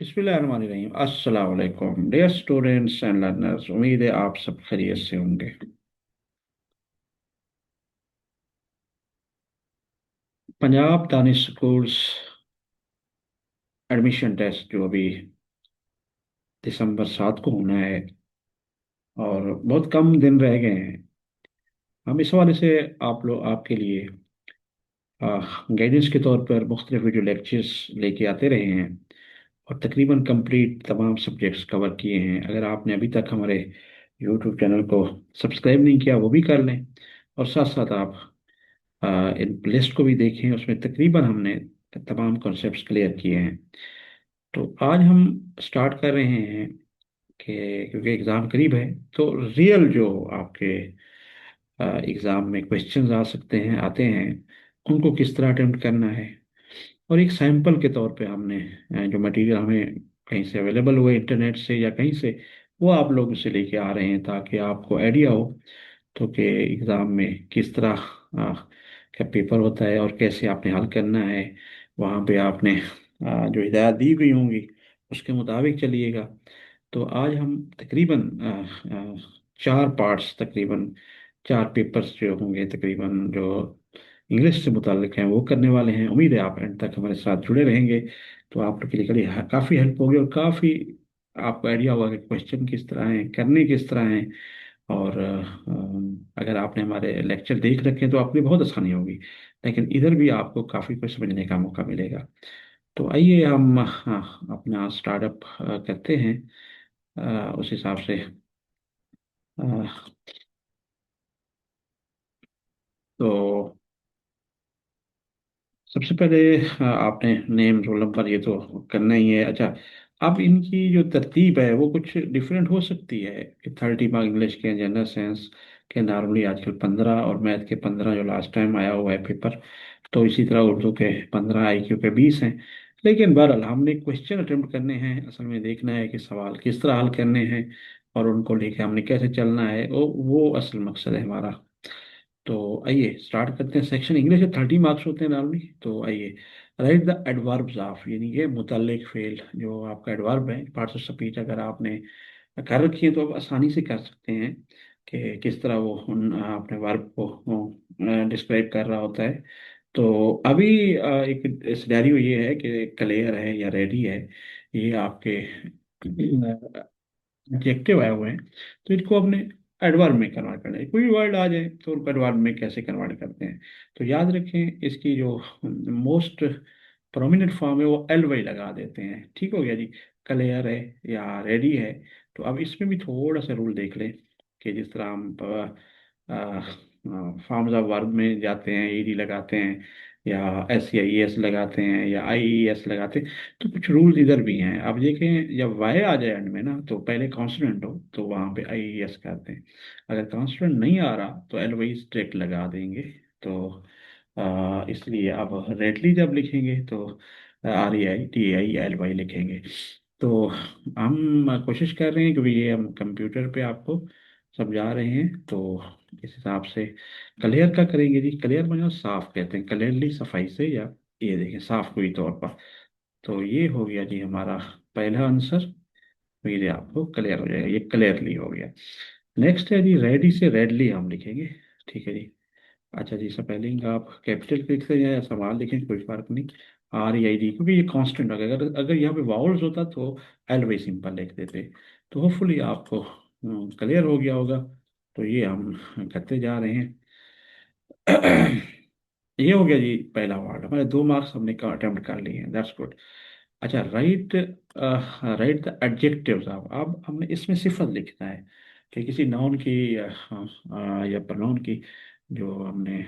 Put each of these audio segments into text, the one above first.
बिस्मिल्लाहिर्रहमानिर्रहीम। अस्सलाम वालेकुम डियर स्टूडेंट्स एंड लर्नर्स। उम्मीद है आप सब खैरियत से होंगे। Punjab Daanish schools admission test जो अभी दिसंबर 7 को होना है और बहुत कम दिन रह गए हैं। हम इस हवाले से आप लोग आपके लिए गाइडेंस के तौर पर मुख्तलिफ वीडियो लेक्चर्स लेके आते रहे हैं और तकरीबन कंप्लीट तमाम सब्जेक्ट्स कवर किए हैं। अगर आपने अभी तक हमारे यूट्यूब चैनल को सब्सक्राइब नहीं किया वो भी कर लें और साथ साथ आप इन लिस्ट को भी देखें। उसमें तकरीबन हमने तमाम कॉन्सेप्ट्स क्लियर किए हैं। तो आज हम स्टार्ट कर रहे हैं कि क्योंकि एग्ज़ाम करीब है तो रियल जो आपके एग्ज़ाम में क्वेश्चंस आ सकते हैं आते हैं उनको किस तरह अटेम्प्ट करना है। और एक सैंपल के तौर पे हमने जो मटेरियल हमें कहीं से अवेलेबल हुए इंटरनेट से या कहीं से वो आप लोग उसे लेके आ रहे हैं ताकि आपको आइडिया हो तो कि एग्ज़ाम में किस तरह का पेपर होता है और कैसे आपने हल करना है। वहाँ पे आपने जो हिदायत दी गई होंगी उसके मुताबिक चलिएगा। तो आज हम तकरीबन 4 पार्ट्स, तकरीबन 4 पेपर्स जो होंगे तकरीबन जो इंग्लिश से मुताल्लिक हैं वो करने वाले हैं। उम्मीद है आप एंड तक हमारे साथ जुड़े रहेंगे तो आप लोग के लिए काफ़ी हेल्प होगी और काफ़ी आपको आइडिया होगा कि क्वेश्चन किस तरह हैं, करने किस तरह हैं। और अगर आपने हमारे लेक्चर देख रखे हैं तो आपके लिए बहुत आसानी होगी, लेकिन इधर भी आपको काफ़ी कुछ समझने का मौका मिलेगा। तो आइए हम अपना स्टार्टअप करते हैं उस हिसाब से। अ, तो सबसे पहले आपने नेम रोल नंबर ये तो करना ही है। अच्छा, अब इनकी जो तरतीब है वो कुछ डिफरेंट हो सकती है कि 30 मार्क इंग्लिश के, जनरल साइंस के नॉर्मली आजकल 15 और मैथ के 15 जो लास्ट टाइम आया हुआ है पेपर। तो इसी तरह उर्दू के 15, IQ के 20 हैं। लेकिन बहरहाल हमने क्वेश्चन अटेम्प्ट करने हैं, असल में देखना है कि सवाल किस तरह हल करने हैं और उनको लेके हमने कैसे चलना है, वो असल मकसद है हमारा। तो आइए स्टार्ट करते हैं। सेक्शन इंग्लिश के 30 मार्क्स होते हैं नॉर्मली। तो आइए, राइट द एडवर्ब्स ऑफ, यानी कि मुतल्लिक फेल जो आपका एडवर्ब है, पार्ट्स ऑफ स्पीच अगर आपने कर रखी है तो आप आसानी से कर सकते हैं कि किस तरह वो अपने वर्ब को डिस्क्राइब कर रहा होता है। तो अभी एक सिनेरियो ये है कि क्लियर है या रेडी है, ये आपके एडजेक्टिव आए हुए हैं। तो इनको अपने एडवर्ब में कन्वर्ट करना है। कोई वर्ड आ जाए तो उनको एडवर्ब में कैसे कन्वर्ट करते हैं। तो याद रखें इसकी जो मोस्ट प्रोमिनेंट फॉर्म है वो एल वाई लगा देते हैं। ठीक हो गया जी। क्लियर है या रेडी है। तो अब इसमें भी थोड़ा सा रूल देख लें कि जिस तरह हम फॉर्म्स ऑफ वर्ब में जाते हैं ईडी लगाते हैं या SEIES लगाते हैं या IES लगाते हैं। तो कुछ रूल्स इधर भी हैं। अब देखें, जब वाई आ जाए एंड में ना तो पहले कॉन्सोनेंट हो तो वहाँ पे IES करते हैं। अगर कॉन्सोनेंट नहीं आ रहा तो एल वाई स्ट्रेट लगा देंगे। तो इसलिए अब रेडली जब लिखेंगे तो REITAILY लिखेंगे। तो हम कोशिश कर रहे हैं क्योंकि ये हम कंप्यूटर पे आपको समझा रहे हैं तो इस हिसाब से क्लियर का करेंगे जी। क्लियर मतलब साफ कहते हैं, क्लियरली सफाई से, या ये देखें साफ हुई तौर पर। तो ये हो गया जी हमारा पहला आंसर। उम्मीद है आपको क्लियर हो जाएगा, ये क्लियरली हो गया। नेक्स्ट है जी, रेडी से रेडली हम लिखेंगे। ठीक है जी। अच्छा जी, स्पेलिंग आप कैपिटल लिख से या सवाल लिखें कोई फर्क नहीं। REID, क्योंकि ये कांस्टेंट अगर अगर यहाँ पे वाउल्स होता तो एल वाई सिंपल लिख देते। तो होपफुली आपको क्लियर हो गया होगा। तो ये हम करते जा रहे हैं। ये हो गया जी पहला वार्ड। हमारे 2 मार्क्स हमने का अटेम्प्ट कर लिए हैं, दैट्स गुड। अच्छा, राइट राइट द एडजेक्टिव्स। अब हमने इसमें सिफत लिखना है कि किसी नाउन की या प्रोनाउन की जो हमने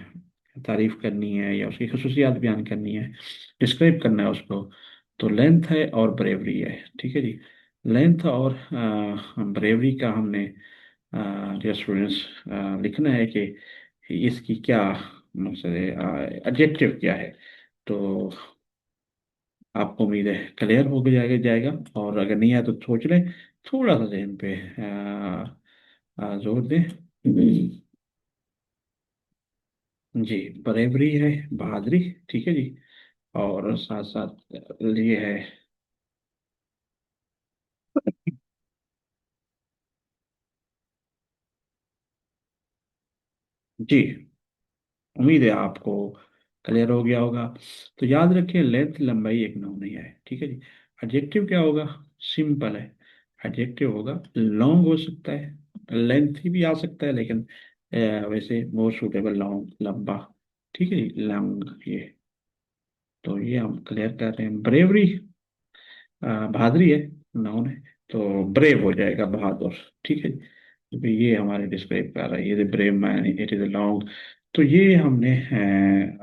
तारीफ करनी है या उसकी खसूसियात बयान करनी है, डिस्क्राइब करना है उसको। तो लेंथ है और ब्रेवरी है। ठीक है जी। लेंथ और ब्रेवरी का हमने डियर स्टूडेंट्स लिखना है कि इसकी क्या मकसद है, एडजेक्टिव क्या है। तो आपको उम्मीद है क्लियर हो जाएगा। और अगर नहीं आया तो सोच लें, थोड़ा सा जहन पे जोर दें। जी, बरेबरी है, बहादुरी। ठीक है जी। और साथ साथ ये है जी, उम्मीद है आपको क्लियर हो गया होगा। तो याद रखिए, लेंथ लंबाई एक नाउन नहीं है, ठीक है जी। एडजेक्टिव क्या होगा? सिंपल है। एडजेक्टिव होगा लॉन्ग हो सकता है, लेंथ भी आ सकता है, लेकिन वैसे मोर सूटेबल लॉन्ग, लंबा। ठीक है जी, लॉन्ग ये। तो ये हम क्लियर कर रहे हैं। ब्रेवरी बहादुरी है, नाउन है। तो ब्रेव हो जाएगा बहादुर। ठीक है। तो ये हमारे डिस्क्राइब कर रहा है, ये brave man, it is long. तो ये हमने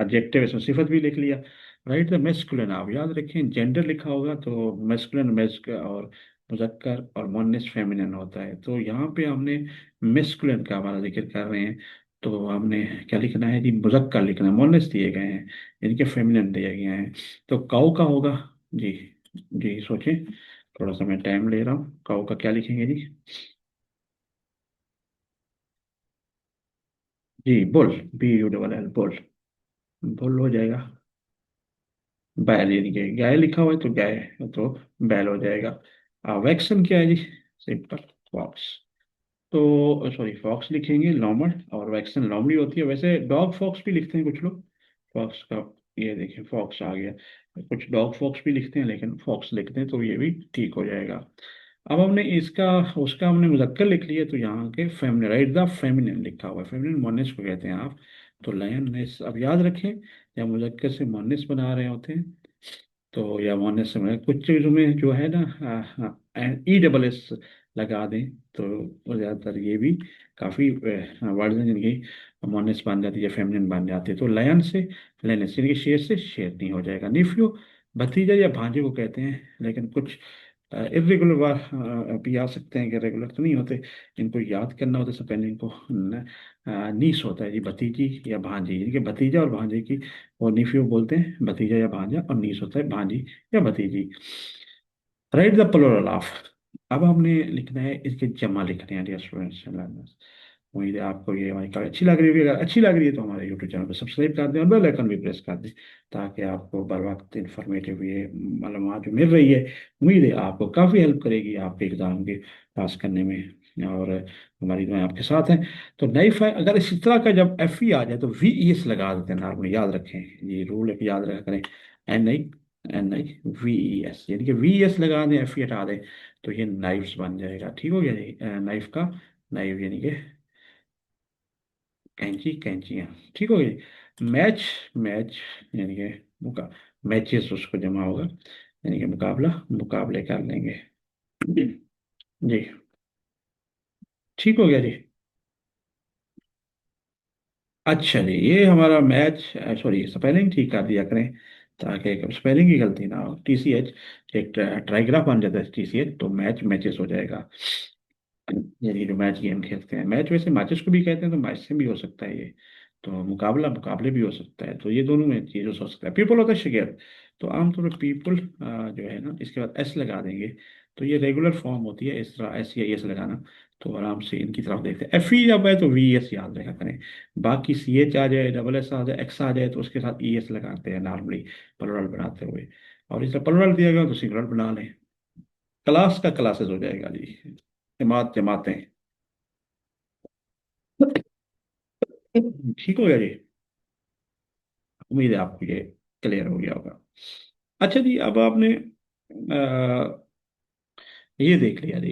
एडजेक्टिव इसमें सिफत भी लिख लिया। राइट द मैस्कुलिन, आप याद रखें जेंडर लिखा होगा तो मैस्कुलिन मैस्क और मुजक्कर और मोनिस फेमिनिन होता है। तो यहाँ पे हमने मैस्कुलिन का हमारा जिक्र कर रहे हैं। तो हमने क्या लिखना है जी? मुजक्कर लिखना है, मोनिस दिए गए हैं, इनके फेमिनिन दिए गए हैं। तो काऊ का होगा जी। जी सोचें, थोड़ा सा मैं टाइम ले रहा हूँ। काऊ का क्या लिखेंगे जी? जी बुल, BULL, बुल। बुल हो जाएगा। बैल, यानी कि गाय लिखा हुआ है तो गाय, तो बैल हो जाएगा। वैक्सन क्या है जी? Simple, fox. तो सॉरी, फॉक्स लिखेंगे लॉमड़, और वैक्सन लोमड़ी होती है। वैसे डॉग फॉक्स भी लिखते हैं कुछ लोग, फॉक्स का। ये देखिए फॉक्स आ गया। कुछ डॉग फॉक्स भी लिखते हैं, लेकिन फॉक्स लिखते हैं तो ये भी ठीक हो जाएगा। अब हमने इसका, उसका हमने मुज़क्कर लिख लिया, तो यहाँ के फेमिनिन, राइट द फेमिनिन लिखा हुआ है। फेमिनिन मोनिस को कहते हैं आप। तो लयनेस, अब याद रखें, जब मुज़क्कर से मोनिस बना रहे होते हैं तो या मोनिस में कुछ चीज़ों में जो है ना, ESS लगा दें तो वो ज़्यादातर ये भी काफ़ी वर्ड्स हैं जिनकी मोनिस बन जाती है, फेमिनिन बन जाती है। तो लयन से लेनेस, यानी कि शेर से शेरनी हो जाएगा। निफ्यू भतीजा या भांजे को कहते हैं, लेकिन कुछ इरेगुलर बार भी आ सकते हैं, कि रेगुलर तो नहीं होते। इनको याद करना होता है सबसे पहले इनको नीस होता है जी, भतीजी या भांजी, यानी कि भतीजा और भांजे की वो निफ्यू बोलते हैं, भतीजा या भांजा, और नीस होता है भांजी या भतीजी। Write the plural of. अब हमने लिखना है, इसके जमा लिखने हैं डियर स्टूडेंट्स लर्नर्स। उम्मीद है आपको ये हमारी क्लास अच्छी लग रही होगी। अगर अच्छी लग रही है तो हमारे यूट्यूब चैनल को सब्सक्राइब कर दें और बेल आइकन भी प्रेस कर दें, ताकि आपको बर वक्त इंफॉर्मेटिव ये मालूमात जो मिल रही है, उम्मीद है आपको काफ़ी हेल्प करेगी आपके एग्ज़ाम के पास करने में। और हमारी दुआएं आपके साथ हैं। तो नई फाइल, अगर इस तरह का जब FE आ जाए तो VES लगा देते हैं नॉर्मली, याद रखें ये रूल है कि याद रखा करें। NIVES, यानी कि VES लगा दें, FE हटा दें, तो ये नाइफ्स बन जाएगा। ठीक हो गया जी? नाइफ का नाइफ, यानी कि कैंची, कैंचियाँ। ठीक हो गई। मैच, मैच यानी कि मुका, मैचेस उसको जमा होगा, यानी कि मुकाबला, मुकाबले कर लेंगे। जी, ठीक हो गया जी। अच्छा जी, ये हमारा मैच, सॉरी स्पेलिंग ठीक कर दिया करें, ताकि स्पेलिंग की गलती ना हो। TCH, एक ट्राइग्राफ बन जाता है TCH, तो मैच मैचेस हो जाएगा। यानी जो मैच गेम खेलते हैं, मैच वैसे मैचेस को भी कहते हैं, तो मैच से भी हो सकता है ये। तो मुकाबला, मुकाबले भी हो सकता है। तो ये दोनों में चीज़ हो सकता है। पीपल होता है शिगर। तो आमतौर पर पीपल जो है ना, इसके बाद S लगा देंगे। तो ये रेगुलर फॉर्म होती है, इस तरह S या ES लगाना। तो आराम से इनकी तरफ देखते हैं। FE जब है तो VS याद रखा करें। बाकी CH आ जाए, SS आ जाए, X आ जाए, तो उसके साथ ES लगाते हैं नॉर्मली, प्लुरल बनाते हुए। और इसे प्लुरल दिया गया तो सिंगुलर बना लें। क्लास का क्लासेस हो जाएगा जी, जमात, जमातें। ठीक हो गया जी। उम्मीद है आपको ये क्लियर हो गया होगा। अच्छा जी, अब आपने ये देख लिया जी।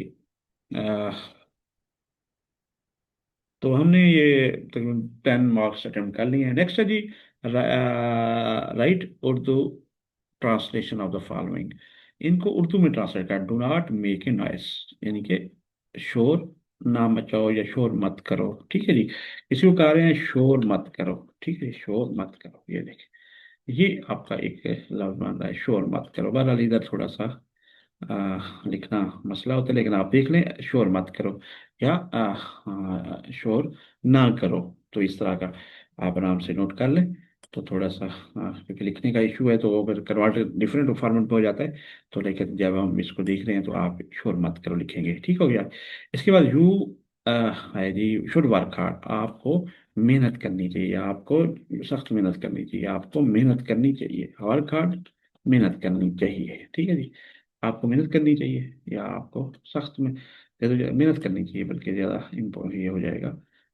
अ, तो हमने ये तकरीबन 10 मार्क्स अटेम्प्ट कर लिए हैं। नेक्स्ट है जी, write Urdu translation of the following. इनको उर्दू में ट्रांसलेट कर, do not make a noise, यानी कि शोर ना मचाओ या शोर मत करो। ठीक है जी, किसी को कह रहे हैं शोर मत करो। ठीक है, शोर मत करो, ये देखिए, ये आपका एक लफ्ज बन रहा है, शोर मत करो। बहरहाल इधर थोड़ा सा लिखना मसला होता है, लेकिन आप देख लें, शोर मत करो या शोर ना करो। तो इस तरह का आप आराम से नोट कर लें। तो थोड़ा सा क्योंकि लिखने का इशू है, तो अगर कन्वर्ट डिफरेंट फॉर्मेट में हो जाता है। तो लेकिन जब हम इसको देख रहे हैं तो आप शोर मत करो लिखेंगे। ठीक हो गया। इसके बाद यू है जी, शुड वर्क हार्ड, आपको मेहनत करनी चाहिए, आपको सख्त मेहनत करनी चाहिए, आपको मेहनत करनी चाहिए। वर्क हार्ड, मेहनत करनी चाहिए। ठीक है जी, आपको मेहनत करनी चाहिए, या आपको सख्त में मेहनत करनी चाहिए, बल्कि ज़्यादा इम्पोर्टेंट ये हो जाएगा।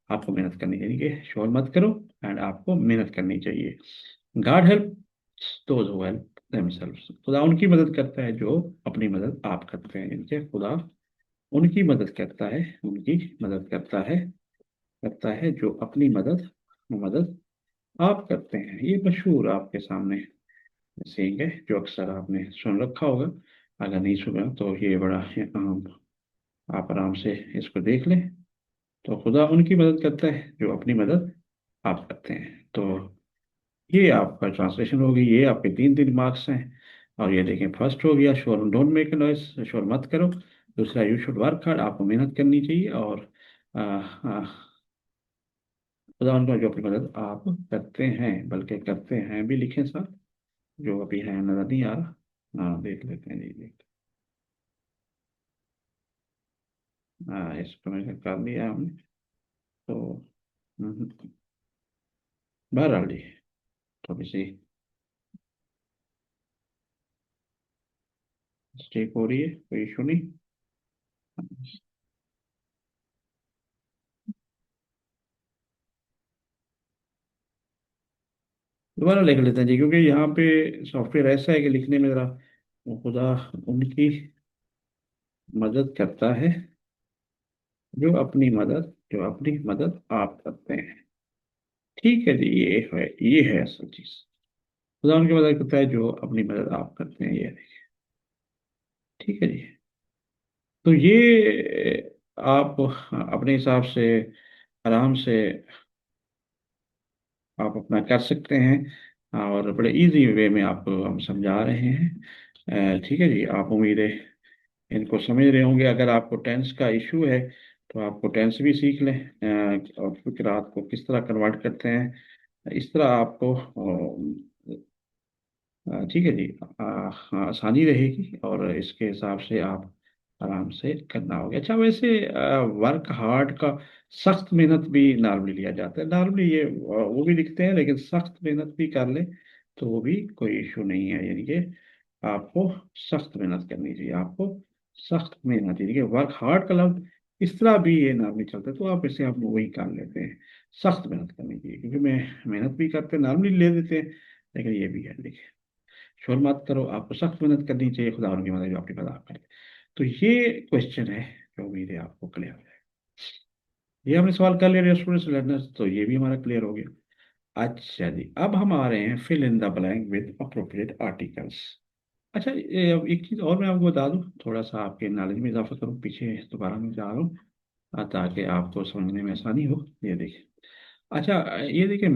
आपको मेहनत करनी चाहिए, शोर मत करो, एंड आपको मेहनत करनी चाहिए। God help those who help themselves, खुदा उनकी मदद करता है जो अपनी मदद आप करते हैं, यानी कि खुदा उनकी मदद करता है, उनकी मदद करता है जो अपनी मदद मदद आप करते हैं। ये मशहूर आपके सामने सेइंग है जो अक्सर आपने सुन रखा होगा। अगर नहीं सुना तो ये बड़ा आप आराम से इसको देख लें। तो खुदा उनकी मदद करता है जो अपनी मदद आप करते हैं। तो ये आपका ट्रांसलेशन होगी, ये आपके तीन तीन मार्क्स हैं। और ये देखें, फर्स्ट हो गया शोर डोंट मेक ए नॉइस, शोर मत करो। दूसरा यू शुड वर्क हार्ड, आपको मेहनत करनी चाहिए। और आ, आ, खुदा उनका जो अपनी मदद आप करते हैं, बल्कि करते हैं भी लिखें साथ, जो अभी है नजर नहीं आ रहा। हाँ देख लेते हैं जी, देख। हाँ इसको मैंने कर दिया हमने। तो बहरहाल जी, थोड़ी सी मिस्टेक हो रही है, कोई इशू नहीं। दोबारा लिख लेते हैं जी, क्योंकि यहाँ पे सॉफ्टवेयर ऐसा है कि लिखने में ज़रा वो खुदा उनकी मदद करता है जो अपनी मदद आप करते हैं। ठीक है जी, ये है असल चीज़। खुदा उनकी मदद करता है जो अपनी मदद आप करते हैं, ये देखिए। ठीक है जी। तो ये आप अपने हिसाब से आराम से आप अपना कर सकते हैं, और बड़े इजी वे में आपको हम समझा रहे हैं। ठीक है जी, आप उम्मीद है इनको समझ रहे होंगे। अगर आपको टेंस का इशू है तो आपको टेंस भी सीख लें, और फिक्रात को किस तरह कन्वर्ट करते हैं, इस तरह आपको ठीक है जी, हाँ, आसानी रहेगी, और इसके हिसाब से आप आराम से करना होगा। अच्छा, वैसे वर्क हार्ड का सख्त मेहनत भी नॉर्मली लिया जाता है। नॉर्मली ये वो भी लिखते हैं, लेकिन सख्त मेहनत भी कर ले तो वो भी कोई इशू नहीं है। यानी कि आपको सख्त मेहनत करनी चाहिए, आपको सख्त मेहनत, यानी कि वर्क हार्ड का लफ्ज इस तरह भी ये नॉर्मली चलता है, तो आप इसे आप वही कर लेते हैं। सख्त मेहनत करनी चाहिए, क्योंकि मैं मेहनत भी करते नॉर्मली ले देते हैं, लेकिन ये भी है, देखिए। शोर मत करो, आपको सख्त मेहनत करनी चाहिए, खुदा उनकी मदद जो आपकी मदद आप करें। तो ये क्वेश्चन है जो उम्मीद है आपको क्लियर हो जाए। ये हमने सवाल कर लिया स्टूडेंट्स लर्नर्स, तो ये भी हमारा क्लियर हो गया। अच्छा जी, अब हम आ रहे हैं fill in the blank with appropriate articles. अच्छा, अब एक चीज़ और मैं आपको बता दूं, थोड़ा सा आपके नॉलेज में इजाफा करूं, पीछे दोबारा मैं जा रहा हूँ, ताकि आपको समझने में आसानी हो। ये देखिए। अच्छा, ये देखिए,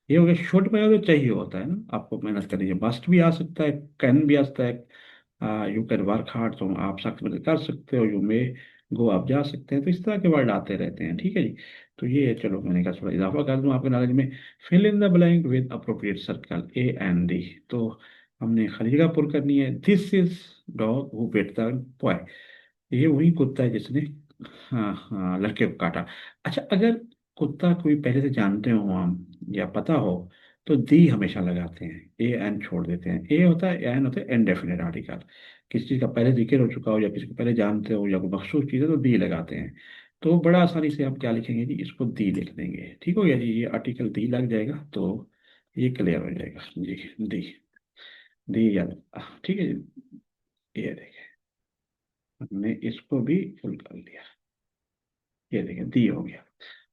ये हो गया छोटे में तो चाहिए होता है ना, आपको मेहनत करनी है, मस्ट भी आ सकता है, कैन भी आ सकता है। यू कैन वर्क हार्ड, तो आप सख्त मेहनत कर सकते हो, यू मे गो, आप जा सकते हैं। तो इस तरह के वर्ड आते रहते हैं, ठीक है जी। तो ये चलो, मैंने कहा थोड़ा इजाफा कर दूं आपके नॉलेज में। Fill in the blank with appropriate circle A and D. तो हमने खाली जगह पुर करनी है। This is dog who bit the boy. ये वही कुत्ता है जिसने, हाँ हाँ, लड़के को काटा। अच्छा, अगर कुत्ता कोई पहले से जानते हो हम, या पता हो, तो दी हमेशा लगाते हैं, ए एन छोड़ देते हैं। ए होता है, एन होता है इनडेफिनेट आर्टिकल। किसी चीज़ का पहले जिक्र हो चुका हो, या किसी को पहले जानते हो, या कोई मखसूस चीज़ है, तो दी लगाते हैं। तो बड़ा आसानी से हम क्या लिखेंगे जी, इसको दी लिख देंगे। ठीक हो गया जी, ये आर्टिकल दी लग जाएगा, तो ये क्लियर हो जाएगा जी। दी, दी या, ठीक है जी। ये देखें, हमने इसको भी फुल कर लिया। ये देखें, दी हो गया।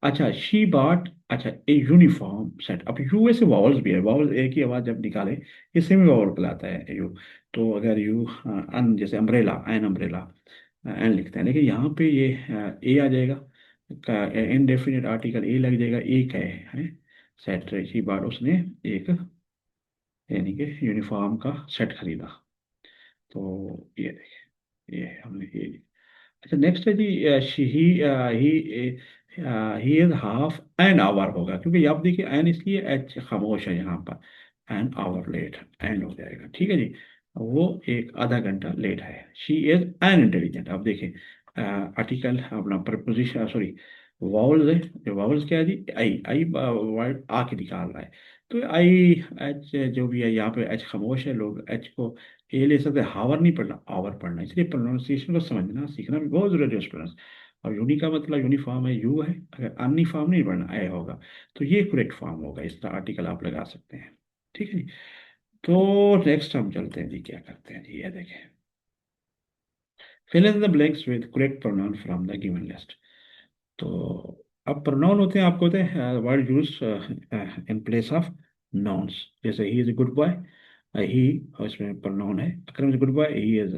अच्छा, शी बॉट, अच्छा, ए यूनिफॉर्म सेट। अब यू ऐसे वावल्स भी है, वावल एक ही आवाज जब निकाले ये सेमी वावल कहलाता है यू। तो अगर यू अन, जैसे अम्ब्रेला, एन अम्ब्रेला, एन लिखते हैं, लेकिन यहाँ पे ये ए आ जाएगा, इनडेफिनिट आर्टिकल ए लग जाएगा, एक है सेट। शी बॉट, उसने एक, यानी कि यूनिफॉर्म का सेट खरीदा। तो ये देखिए, ये हमने ये। अच्छा, नेक्स्ट है जी, he is half an hour होगा, क्योंकि आप देखिए एन इसलिए एच खामोश है यहाँ पर। एन आवर लेट, एंड हो जाएगा, ठीक है जी। वो एक आधा घंटा लेट है। She is an intelligent. अब देखिए, आर्टिकल अपना प्रपोजिशन, सॉरी, वावल्स है। जो वावल्स क्या है जी, आई आई वर्ड आ के निकाल रहा है। तो आई, एच जो भी है यहाँ पे, एच खामोश है, लोग एच को ये ले सकते हैं। हावर नहीं पढ़ना, आवर पढ़ना, इसलिए प्रोनाउंसिएशन को समझना सीखना भी बहुत जरूरी है स्टूडेंट्स। और यूनी का मतलब यूनिफॉर्म है, यू है, अगर अननिफॉर्म नहीं पढ़ना ए होगा, तो ये करेक्ट फॉर्म होगा, इसका आर्टिकल आप लगा सकते हैं। ठीक है जी। तो नेक्स्ट हम चलते हैं जी, क्या करते हैं जी, ये देखें, fill in the blanks with correct pronoun from the given list. तो अब प्रोनाउन होते हैं, आपको होते हैं word use in place of nouns. जैसे he is a good boy, he, और इसमें प्रोनाउन है, Akram is good boy, he is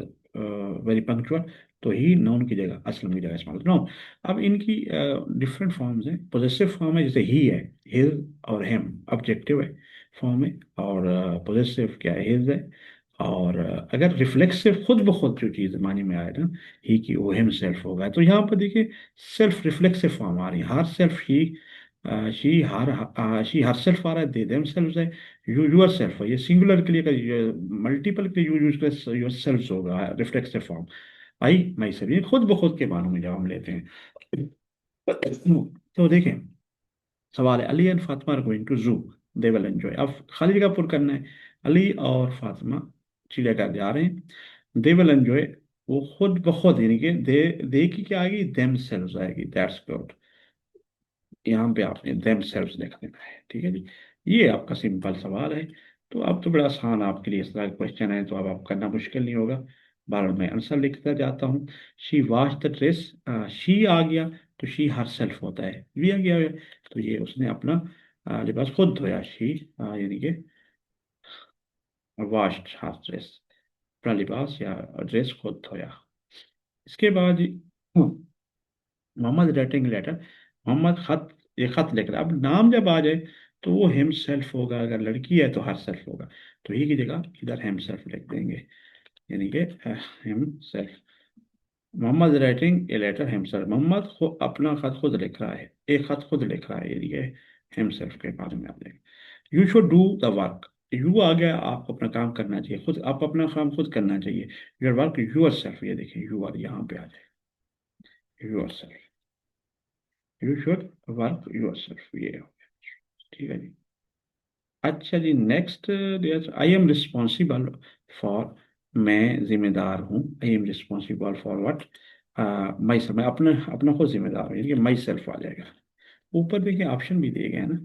very punctual, तो ही नाउन की जगह, असलम की जगह इस्तेमाल नाउन। अब इनकी डिफरेंट फॉर्म्स हैं। पोजेसिव फॉर्म है, जैसे ही है, हिज और हिम ऑब्जेक्टिव है फॉर्म है, और पोजेसिव क्या है, हिज है। और अगर रिफ्लेक्सिव खुद ब खुद जो चीज़ मानी में आए ना, ही की, वो हिम सेल्फ होगा। तो यहाँ पर देखिए सेल्फ रिफ्लेक्सिव फॉर्म आ रही है, herself, he, she herself आ रहा है, दे देम सेल्फ है, यू यूर सेल्फ है। ये सिंगुलर के लिए, मल्टीपल के लिए यूज कर योर सेल्फ होगा reflexive form. I my self, ये खुद ब खुद के मानों में जब हम लेते हैं। तो देखें, सवाल है, Ali and Fatima are going to zoo, they will enjoy. अब खाली जगह पुर करना है, अली और फातिमा चिड़ियाघर जा रहे हैं, दे विल एंजॉय, वो खुद ब खुद, यानी कि दे की क्या आएगी, देम सेल्व्स आएगी, दैट्स गुड। यहाँ पे आपने देम सेल्व्स लिख देना है। ठीक है जी, ये आपका सिंपल सवाल है। तो अब तो बड़ा आसान आपके लिए इस तरह का क्वेश्चन है, तो अब आप करना मुश्किल नहीं होगा। बार मैं आंसर लिखता जाता हूँ। She wash the dress, she आ गया, तो शी हर सेल्फ होता है, भी आ गया है, तो ये उसने अपना लिबास खुद धोया, शी यानी कि वॉश्ड हर ड्रेस, अपना लिबास या ड्रेस खुद धोया। इसके बाद मोहम्मद राइटिंग लेटर, मोहम्मद खत, ये खत लिख रहा है। अब नाम जब आ जाए तो वो हिम सेल्फ होगा, अगर लड़की है तो हर सेल्फ होगा, तो ही की जगह इधर हिम सेल्फ लिख देंगे, यानी कि himself. Mohammad writing a letter himself, Mohammad अपना खत खुद लिख रहा है, एक खत खुद लिख रहा है, यानी कि हिमसेल्फ के बारे में आप देखें। You should do the work, you आ गया, आपको अपना काम करना चाहिए, खुद आप अपना काम खुद करना चाहिए। योर वर्क यूर सेल्फ, ये देखिए यू आर यहाँ पे आ जाए, yourself, you should work yourself, ये हो गया। ठीक है जी। अच्छा जी, next, I am responsible for, मैं जिम्मेदार हूँ, I am responsible for what, myself, मैं अपना अपना खुद जिम्मेदार हूँ, यानी कि माई सेल्फ आ जाएगा। ऊपर देखिए ऑप्शन भी दिए गए हैं ना,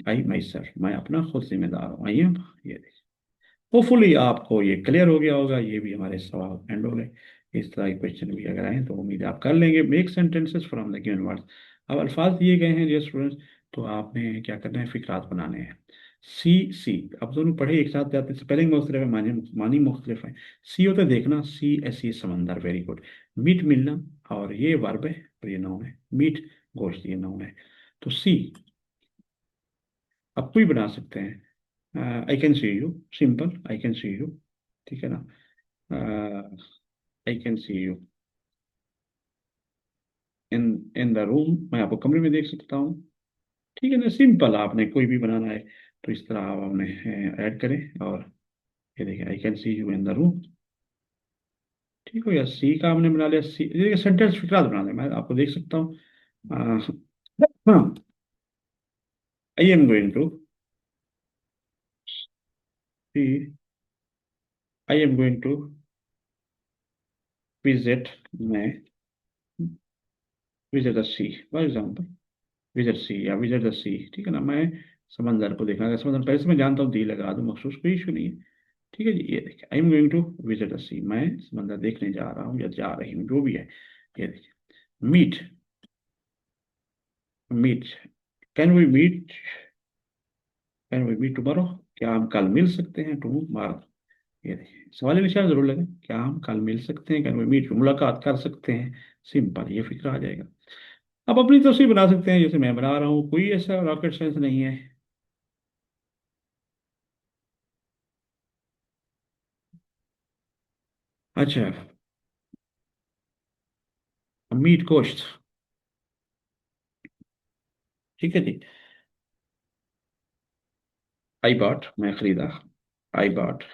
आई माई सेल्फ, मैं अपना खुद जिम्मेदार हूँ, आई एम, ये देखिए। होपफुली आपको ये क्लियर हो गया होगा, ये भी हमारे सवाल एंड हो गए। इस तरह के क्वेश्चन भी अगर आए तो उम्मीद है आप कर लेंगे। Make sentences from the given words, अब अल्फाज दिए गए हैं डियर स्टूडेंट्स, तो आपने क्या करना है, फिक्रात बनाने हैं। सी सी, अब दोनों पढ़े एक साथ जाते हैं, स्पेलिंग मुख्तलिफ है, मानी मुख्तलिफ है। सी होता है देखना, सी ऐसी समंदर, वेरी गुड। मीट मिलना, और ये वर्ब है और ये नाउन है, मीट गोश्त ये नाउन है। तो सी, अब कोई बना सकते हैं, आई can see you, simple, I can see you, ठीक है ना, आई can see you in in the room, मैं आपको कमरे में देख सकता हूँ। ठीक है ना, सिंपल, आपने कोई भी बनाना है तो इस तरह आप आपने ऐड करें, और ये देखिए, आई can see you in the room. ठीक हो गया, सी का हमने बना लिया, सी देखिए सेंटेंस फिक्रात बना लिया, मैं आपको देख सकता हूँ। हाँ, I am going to see, I am going to visit, मैं visit the sea, for example, visit sea या विजिट द सी, ठीक है ना, मैं समंदर को देखना, अगर समंदर पहले से मैं जानता हूँ, दी लगा दूँ मखसूस, कोई इशू नहीं है। ठीक है जी, ये देखिए, I am going to visit the sea, मैं समंदर देखने जा रहा हूँ या जा रही हूँ, जो भी है। ये देखिए, meet, meet, can we meet, can we meet tomorrow, क्या हम कल मिल सकते हैं, टुमारो। ये देखिए, सवाल निशान जरूर लगे, क्या हम कल मिल सकते हैं, कैन वी मीट, मुलाकात कर सकते हैं, सिंपल, ये फिक्र आ जाएगा। आप अपनी तरफ से ही बना सकते हैं, जैसे मैं बना रहा हूँ, कोई ऐसा रॉकेट साइंस नहीं है। अच्छा, मीट गोश्त, ठीक है जी। आई बॉट, मैं खरीदा, I bought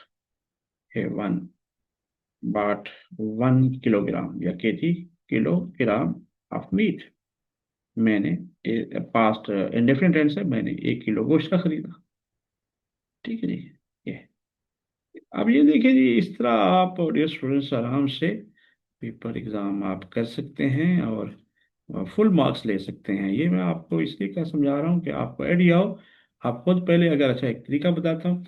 a one, bought 1 kilogram या केजी, किलोग्राम ऑफ मीट, मैंने, पास्ट इंडेफिनिट टेंस है, मैंने 1 किलो गोश्त का खरीदा। ठीक है जी, ये, अब ये देखिए जी, इस तरह आप डियर स्टूडेंट्स आराम से पेपर एग्जाम आप कर सकते हैं, और फुल मार्क्स ले सकते हैं। ये मैं आपको इसलिए क्या समझा रहा हूँ कि आपको आइडिया हो। आप खुद पहले, अगर अच्छा एक तरीका बताता हूँ,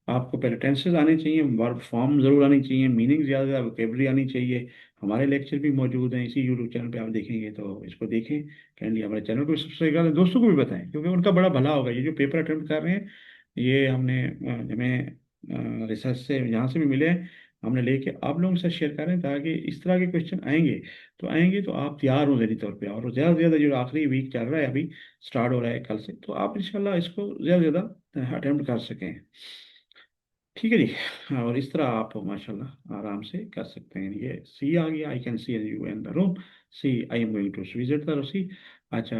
आपको पहले टेंसेस आने चाहिए, वर्ब फॉर्म जरूर आनी चाहिए, मीनिंग ज़्यादा, वोकेबलरी आनी चाहिए। हमारे लेक्चर भी मौजूद हैं इसी यूट्यूब चैनल पे, आप देखेंगे तो इसको देखें। काइंडली हमारे चैनल को सब्सक्राइब करें, दोस्तों को भी बताएं, क्योंकि उनका बड़ा भला होगा। ये जो पेपर अटेम्प्ट कर रहे हैं, ये हमने हमें रिसर्च से जहाँ से भी मिले हैं, हमने लेके आप लोगों के साथ शेयर करें, ताकि इस तरह के क्वेश्चन आएंगे तो आप तैयार हो जहनी तौर पे। और ज़्यादा से ज़्यादा जो आखिरी वीक चल रहा है अभी, स्टार्ट हो रहा है कल से, तो आप इंशाल्लाह इसको ज़्यादा से ज़्यादा अटेम्प्ट कर सकें। ठीक है जी। और इस तरह आप माशाल्लाह आराम से कर सकते हैं। ये सी आ गया, I can see you in the room, sea I am going to visit the sea. अच्छा,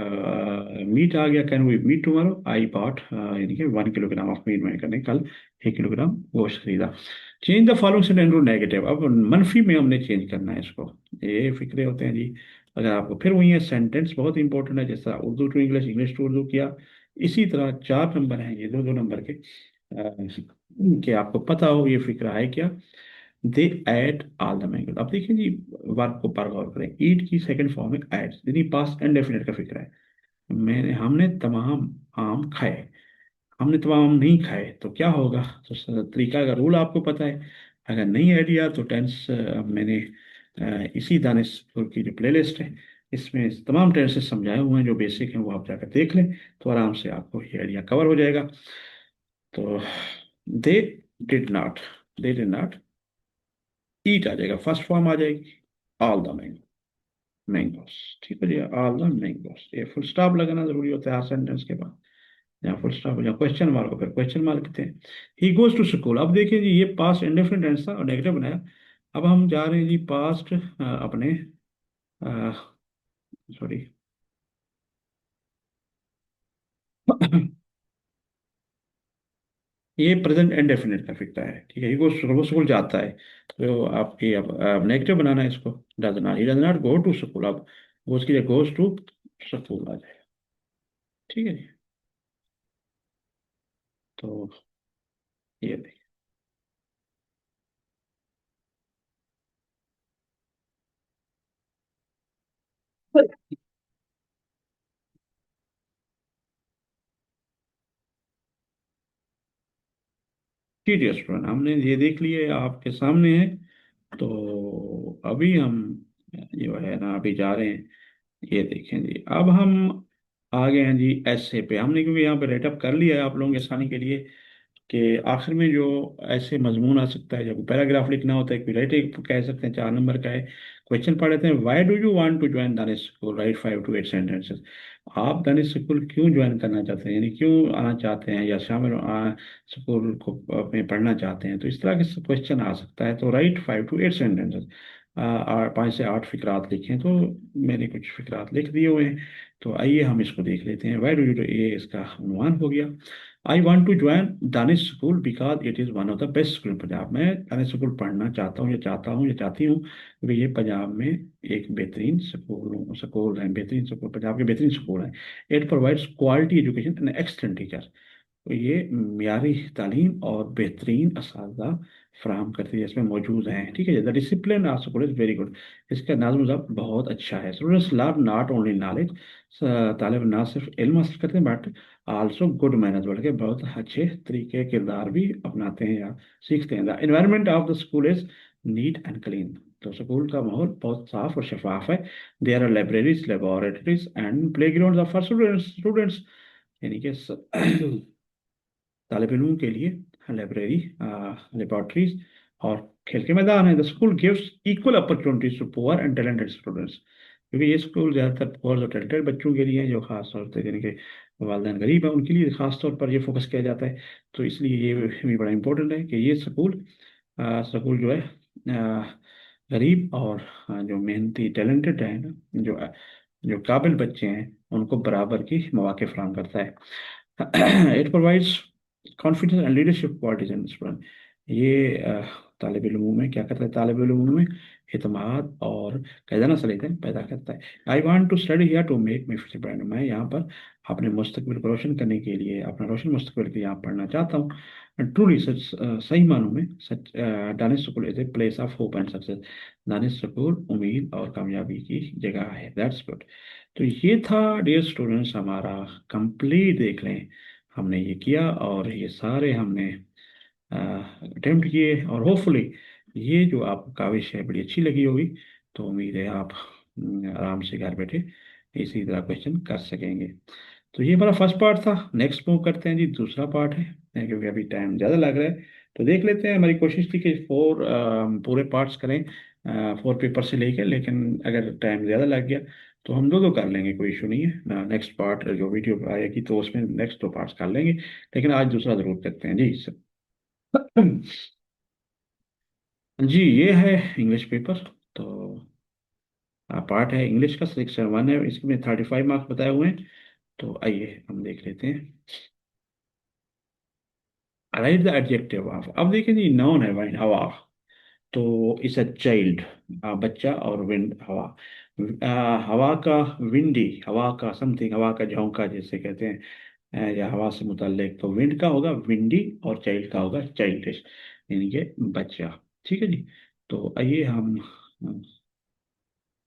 मीट आ गया, can we meet tomorrow, I bought, यानी कि 1 किलोग्राम ऑफ मीट, मैंने करने कल 1 किलोग्राम गोश्त खरीदा। Change the following sentence to negative, अब मनफी में हमने चेंज करना है इसको। ये फिक्रे होते हैं जी। अगर आपको फिर वही है, सेंटेंस बहुत इंपॉर्टेंट है, जैसा Urdu to English, English to Urdu किया, इसी तरह 4 नंबर हैं ये, दो दो नंबर के, कि आपको पता हो ये फिक्रा है क्या। दे एट ऑल द मैंगो, अब देखिए जी, वर्ब को पर गौर करें, ईट की सेकंड फॉर्म है एट, यानी पास्ट इंडेफिनिट का फिक्रा है। हमने तमाम आम खाए, हमने तमाम आम नहीं खाए, तो क्या होगा। तो तरीका का रूल आपको पता है। अगर नहीं आइडिया तो टेंस, मैंने इसी दानिशपुर की जो प्लेलिस्ट है, इसमें तमाम टेंसेस समझाए हुए हैं जो बेसिक हैं, वो आप जाकर देख लें, तो आराम से आपको ये आइडिया कवर हो जाएगा। तो they did not, they did not eat आ जाएगा, फर्स्ट फॉर्म आ जाएगी, ऑल द मैंगोस। ठीक है जी, ऑल द मैंगोस, ये फुल स्टॉप लगाना जरूरी होता है हर सेंटेंस के बाद। जहाँ फुल स्टॉप, जहाँ क्वेश्चन मार्क हो, फिर क्वेश्चन मार्क कहते हैं। ही गोज टू स्कूल, अब देखिए जी, ये पास्ट इंडेफिनिट टेंस था और नेगेटिव बनाया। अब हम जा रहे हैं जी पास्ट, अपने, सॉरी, ये प्रेजेंट इंडेफिनिट का फिक्ता है। ठीक है, ये वो स्कूल जाता है, तो आपकी अब नेगेटिव बनाना है इसको। Does not, he does not go to school, अब गोज की जगह गोज टू स्कूल आ जाए। ठीक है जी। तो ये देखिए जी, रेस्टोरेंट हमने ये देख लिए, आपके सामने है। तो अभी हम जो है ना, अभी जा रहे हैं, ये देखें जी, अब हम आ गए हैं जी ऐसे पे। हमने क्योंकि यहाँ पे रेटअप कर लिया है आप लोगों के आसानी के लिए, कि आखिर में जो ऐसे मजमून आ सकता है, जब पैराग्राफ लिखना होता है, कोई राइटिंग कह सकते हैं, 4 नंबर का है। क्वेश्चन पढ़ लेते हैं, why do you want to join Danish school, right 5 to 8 sentences. आप दानिश स्कूल क्यों ज्वाइन करना चाहते हैं, यानी क्यों आना चाहते हैं, या शामिल स्कूल को में पढ़ना चाहते हैं, तो इस तरह के क्वेश्चन आ सकता है। तो राइट 5 to 8 सेंटेंसेस, 5 से 8 फिक्रात लिखें। तो मैंने कुछ फिक्रात लिख दिए हुए हैं, तो आइए हम इसको देख लेते हैं। वाई डू यू, ये इसका उन्वान हो गया। I want to join Danish school because it is one of the best school in Punjab, मैं दानिश स्कूल पढ़ना चाहता हूँ, या चाहता हूँ, या चाहती हूँ, क्योंकि ये पंजाब में एक बेहतरीन स्कूल है, बेहतरीन स्कूल, पंजाब के बेहतरीन स्कूल है। It provides quality education and excellent teacher, तो ये म्यारी तालीम और बेहतरीन असातिज़ा फराहम करती है, इसमें मौजूद हैं। ठीक है, the discipline of school is very good, इसका नाज़्म ज़ब्त बहुत अच्छा है। Students learn not only knowledge, तालिब ना सिर्फ इल्म हासिल करते हैं, बट आल्सो गुड मैनर्स, बल्कि बहुत अच्छे तरीके किरदार भी अपनाते हैं या सीखते हैं। The environment of the school is neat and clean, तो स्कूल का माहौल बहुत साफ और शफाफ है। There are libraries, laboratories and play ground for students, यानी कि तालिब इल्मों के लिए लाइब्रेरी, लेबॉर्ट्रीज और खेल के मैदान है। The school gives equal opportunities to poor and talented students, क्योंकि ये स्कूल ज़्यादातर पुअर और टैलेंटेड बच्चों के लिए है, जो खास तौर पर यानी कि वालदेन गरीब है, उनके लिए खास तौर पर ये फोकस किया जाता है। तो इसलिए ये भी बड़ा इंपॉर्टेंट है कि ये स्कूल जो है, गरीब और जो मेहनती टैलेंटेड है ना, जो काबिल बच्चे हैं, उनको बराबर की मौके फराहम करता है। It provides confidence and leadership qualities in student, ये तालिब इल्मों में क्या करता है, तालिब इल्मों में इत्मीनान और कैदाना सलीका पैदा करता है। I want to study here to make my future brand, मैं यहाँ पर अपने मुस्तकबिल को रोशन करने के लिए, अपना रोशन मुस्तकबिल के लिए यहाँ पढ़ना चाहता हूँ। ट्रूली सच, सही मानों में सच, Danish school is a place of hope and success, Danish school उम्मीद और कामयाबी की जगह है। That's good. तो ये था डियर स्टूडेंट्स हमारा कंप्लीट, देख लें हमने ये किया और ये सारे हमने अटेम्प्ट किए, और होपफुली ये जो आपको काविश है बड़ी अच्छी लगी होगी। तो उम्मीद है आप आराम से घर बैठे इसी तरह क्वेश्चन कर सकेंगे। तो ये हमारा फर्स्ट पार्ट था। नेक्स्ट मूव करते हैं जी, दूसरा पार्ट है, क्योंकि अभी टाइम ज़्यादा लग रहा है। तो देख लेते हैं, हमारी कोशिश थी कि पूरे पार्ट्स करें, 4 पेपर से लेकर, लेकिन अगर टाइम ज़्यादा लग गया तो हम दो दो कर लेंगे, कोई इशू नहीं है। नेक्स्ट पार्ट जो वीडियो आएगी तो उसमें नेक्स्ट 2 पार्ट्स कर लेंगे, लेकिन आज दूसरा ज़रूर करते हैं जी। जी ये है इंग्लिश पेपर। तो पार्ट है इंग्लिश का, सेक्शन 1 है, इसमें 35 मार्क्स बताए हुए हैं। तो आइए हम देख लेते हैं। राइट द एडजेक्टिव ऑफ, अब देखिए जी, नाउन है वाइन हवा, तो इस अ चाइल्ड, बच्चा, और विंड हवा, हवा का विंडी, हवा का समथिंग, हवा का झोंका जिसे कहते हैं, या हवा से मुतल्लिक, तो विंड का होगा विंडी और चाइल्ड का होगा चाइल्डिश, यानी कि बच्चा। ठीक है जी। तो आइए हम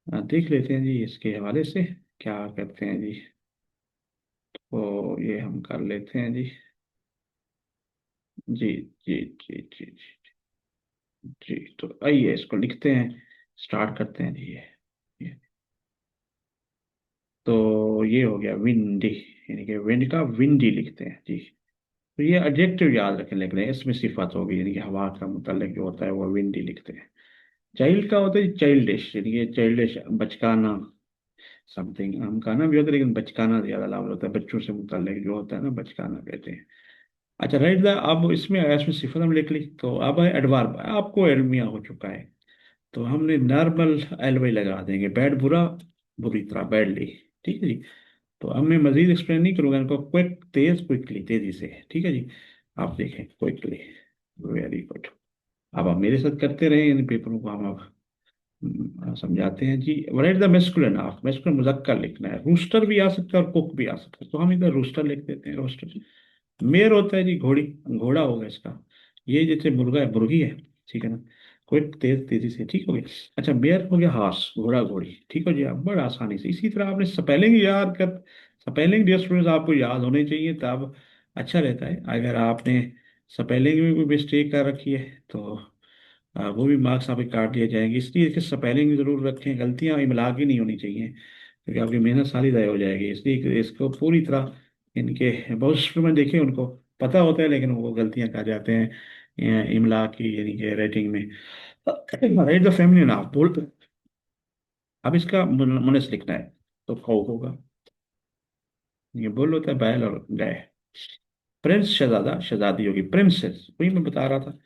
देख लेते हैं जी इसके हवाले से क्या करते हैं जी। तो ये हम कर लेते हैं जी। जी जी जी जी जी जी। तो आइए इसको लिखते हैं, स्टार्ट करते हैं जी। ये तो ये हो गया विंडी, यानी कि विंड का विंडी लिखते हैं जी। तो ये एडजेक्टिव याद रखें, लिख रहे हैं, इसमें सिफत होगी, यानी कि हवा का मुतल्लिक जो होता है वो विंडी लिखते हैं। चाइल्ड का होता है चाइल्डिश, यानी कि चाइल्डिश, बचकाना, समथिंग, हम कहना भी होता है लेकिन बचकाना ज्यादा लाभ होता है, बच्चों से मुतल्लिक जो होता है ना, बचकाना कहते हैं। अच्छा राइट द, अब इसमें सिफत हम लिख ली, तो अब है एडवर्ब, आपको एडमिया हो चुका है, तो हमने नॉर्मल एलवाई लगा देंगे, बैड बुरा, बुरी तरह, बैडली। ठीक है जी। तो अब मैं मजीद एक्सप्लेन नहीं करूंगा इनको, क्विक तेज, क्विकली तेजी से, ठीक है जी। आप देखें क्विकली, वेरी गुड। अब आप मेरे साथ करते रहे इन पेपरों को, हम अब समझाते हैं जी। Right the masculine of, masculine मुजक्कर लिखना है, रूस्टर भी आ सकता है और कुक भी आ सकता है, तो हम इधर रूस्टर लिख देते हैं, रोस्टर। मेयर होता है जी घोड़ी, घोड़ा होगा इसका। ये जैसे मुर्गा है, मुर्गी है, ठीक है ना, कोई तेज तेजी से, ठीक हो गया। अच्छा मेयर हो गया हार्स, घोड़ा घोड़ी, ठीक हो जी। आप बड़ा आसानी से, इसी तरह आपने स्पेलिंग याद कर, स्पेलिंग डियर स्टूडेंट्स आपको याद होने चाहिए, तब अच्छा रहता है। अगर आपने स्पेलिंग में कोई मिस्टेक कर रखी है तो वो भी मार्क्स आपके काट दिए जाएंगे, इसलिए कि स्पेलिंग जरूर रखें, गलतियां इमला की नहीं होनी चाहिए, क्योंकि आपकी मेहनत सारी ज़ाया हो जाएगी, इसलिए इसको पूरी तरह, इनके बहुत स्टूडेंट देखे उनको पता होता है लेकिन वो गलतियां कर जाते हैं इमला की, यानी कि राइटिंग में। राइट द फैमिली नाम बोल, अब इसका मुनस लिखना है, तो कौ होगा, ये बोल होता है बैल और गाय। प्रिंस शहजादा, शहजादी होगी प्रिंसेस, वही मैं बता रहा था।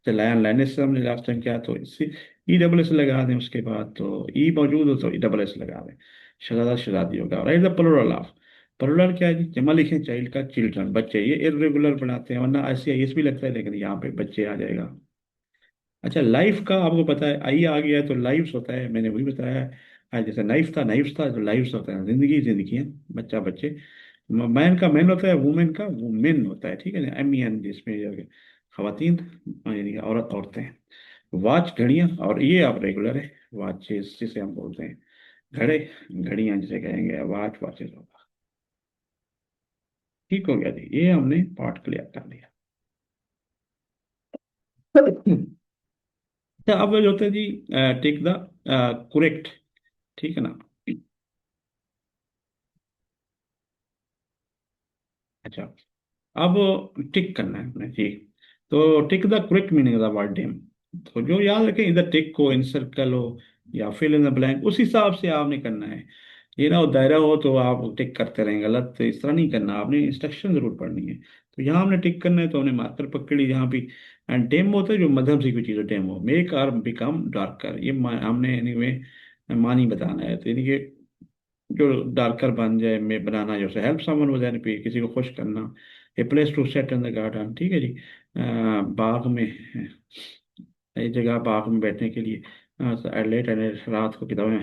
तो लायन, लाइनेस से हमने लास्ट टाइम किया, तो इससे ई डबल एस लगा दें, उसके बाद तो ई मौजूद हो तो ई डबल एस लगा दें, शहजादा शहजादी होगा। Right the plural of, plural क्या है जी, जमा लिखें चाइल्ड का, चिल्ड्रन बच्चे, ये इरेगुलर बनाते हैं, वरना ऐसे आई भी लगता है, लेकिन यहाँ पे बच्चे आ जाएगा। अच्छा लाइफ का आपको पता है, आई आ गया है तो लाइव्स होता है, मैंने वही बताया है। जैसे नाइफ था, नाइफ्स था, तो लाइव्स होता है, जिंदगी जिंदगी है, बच्चा बच्चे। मैन का मैन होता है, वुमेन का वुमेन होता है, ठीक है ना, एम ई एन, जिसमें खवातीन, यानी कि औरत, औरतें। वॉच घड़ियां, और ये आप रेगुलर है, वॉचेस जिसे हम बोलते हैं, घड़े घड़ियां जिसे कहेंगे, वॉच वॉचेस होगा। ठीक हो गया जी, ये हमने पार्ट क्लियर कर लिया। अच्छा अब जो होता है जी, टेक द करेक्ट, ठीक है ना। अच्छा अब टिक करना है हमने जी, तो tick the correct meaning of the word name. तो जो याद रखें, इधर टिक को इन सर्कल हो या फिल इन द ब्लैंक, उस हिसाब से आपने करना है। ये ना हो दायरा हो तो आप टिक करते रहें, गलत, तो इस तरह नहीं करना, आपने इंस्ट्रक्शन जरूर पढ़नी है। तो यहाँ हमने टिक करना है, तो हमने मार्कर पकड़ी जहाँ भी। एंड डेम होता है जो मध्यम से कोई चीज़ हो, डेम हो, मेक आर बिकम डार्कर, ये हमने एनीवे मानी बताना है, तो यानी कि जो डार्कर बन जाए, में बनाना, जैसे हेल्प समवन हो जाए, पे किसी को खुश करना। A place to set in the garden, ठीक है जी, बाग में, एक जगह बाग में बैठने के लिए लेट एट रात को किताबें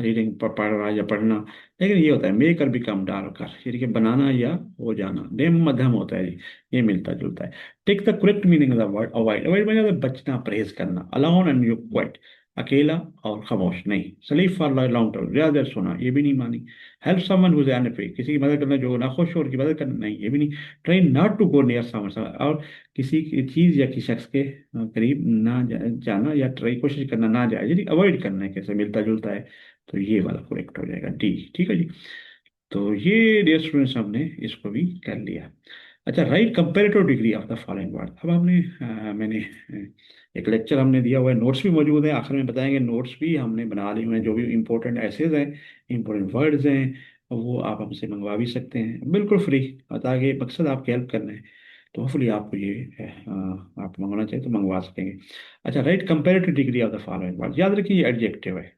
रीडिंग पढ़ रहा या पढ़ना। लेकिन ये होता है मेकर बिकम डार्कर, यानी कि बनाना या हो जाना, डेम मध्यम होता है जी। ये मिलता जुलता है। Take the correct meaning of the word avoid, avoid मतलब बचना, परहेज करना। अलोन एंड यू क्वाइट, अकेला और खामोश नहीं। स्लीप फॉर लॉन्ग टर्म, ज्यादा देर सोना, ये भी नहीं मानी। हेल्प समवन हुज अनफेयर, किसी की मदद करना जो ना खुश हो और की मदद करना, नहीं ये भी नहीं। Try not to go near someone, और किसी की चीज या किसी शख्स के करीब ना जाना, या ट्राई कोशिश करना ना जाए, यानी अवॉइड करना है, कैसे मिलता जुलता है। तो ये वाला करेक्ट हो जाएगा डी। ठीक है जी। तो ये डियर स्टूडेंट्स हमने इसको भी कर लिया। अच्छा, right comparative degree of the following word. अब हमने मैंने एक लेक्चर हमने दिया हुआ है, नोट्स भी मौजूद है, आखिर में बताएंगे। नोट्स भी हमने बना लिए हुए हैं, जो भी इंपॉर्टेंट ऐसेज हैं, इंपॉर्टेंट वर्ड्स हैं, वो आप हमसे मंगवा भी सकते हैं बिल्कुल फ्री। ताकि मकसद आपकी हेल्प करना है, तो होपफुली आपको ये आप मंगवाना चाहिए तो मंगवा सकेंगे। अच्छा, right comparative degree of the following word, याद रखिए ये एडजेक्टिव है।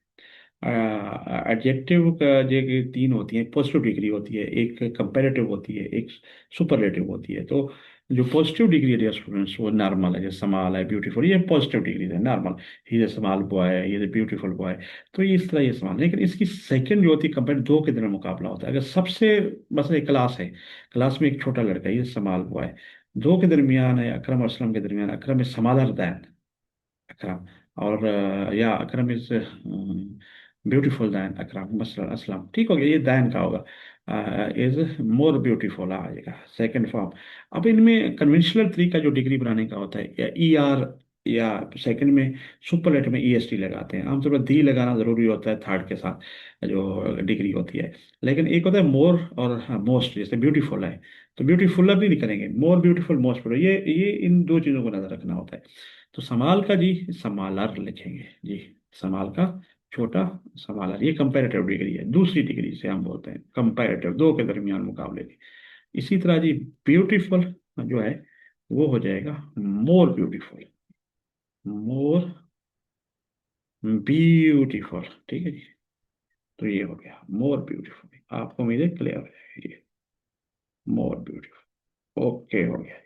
एडजेक्टिव का जो कि तीन होती हैं, पॉजिटिव डिग्री होती है, एक कंपैरेटिव होती है, एक सुपरलेटिव होती है। तो जो पॉजिटिव डिग्री है स्टूडेंट्स, वो नॉर्मल है, जैसे स्मॉल है, ब्यूटीफुल, ये पॉजिटिव डिग्री है normal. He is small boy, he is beautiful boy. तो ये इस तरह ये स्मॉल, लेकिन इसकी सेकंड जो होती है कंपेयर, दो के दरमियान मुकाबला होता है। अगर सबसे बस एक क्लास है, क्लास में एक छोटा लड़का है, ये स्मॉल बॉय। दो के दरमियान है अकरम और असलम के दरमियान, अकरम इज स्मॉलर दैन अकरम, और या अकरम इज ब्यूटीफुल दैन अकरम, मसलन असलम। ठीक हो गया, ये दैन का होगा। इज मोर ब्यूटीफुल आ जाएगा सेकंड फॉर्म। अब इनमें कन्वेंशनल तरीका जो डिग्री बनाने का होता है, या ई आर, या सेकंड में सुपरलेटिव में ई एस टी लगाते हैं। आमतौर पर दी लगाना जरूरी होता है थर्ड के साथ जो डिग्री होती है। लेकिन एक होता है मोर और मोस्ट, जैसे ब्यूटीफुल है तो ब्यूटीफुलर नहीं करेंगे, मोर ब्यूटीफुल मोस्ट ब्यूटीफुल, ये इन दो चीज़ों को नजर रखना होता है। तो समाल का जी समालर लिखेंगे जी, समाल का छोटा समालर, ये कंपैरेटिव डिग्री है, दूसरी डिग्री से हम बोलते हैं कंपैरेटिव, दो के दरमियान मुकाबले की। इसी तरह जी ब्यूटीफुल जो है वो हो जाएगा मोर ब्यूटीफुल, मोर ब्यूटीफुल। ठीक है जी। तो ये हो गया मोर ब्यूटीफुल, आपको मेरे क्लियर हो जाएगा ये, मोर ब्यूटीफुल। ओके हो गया।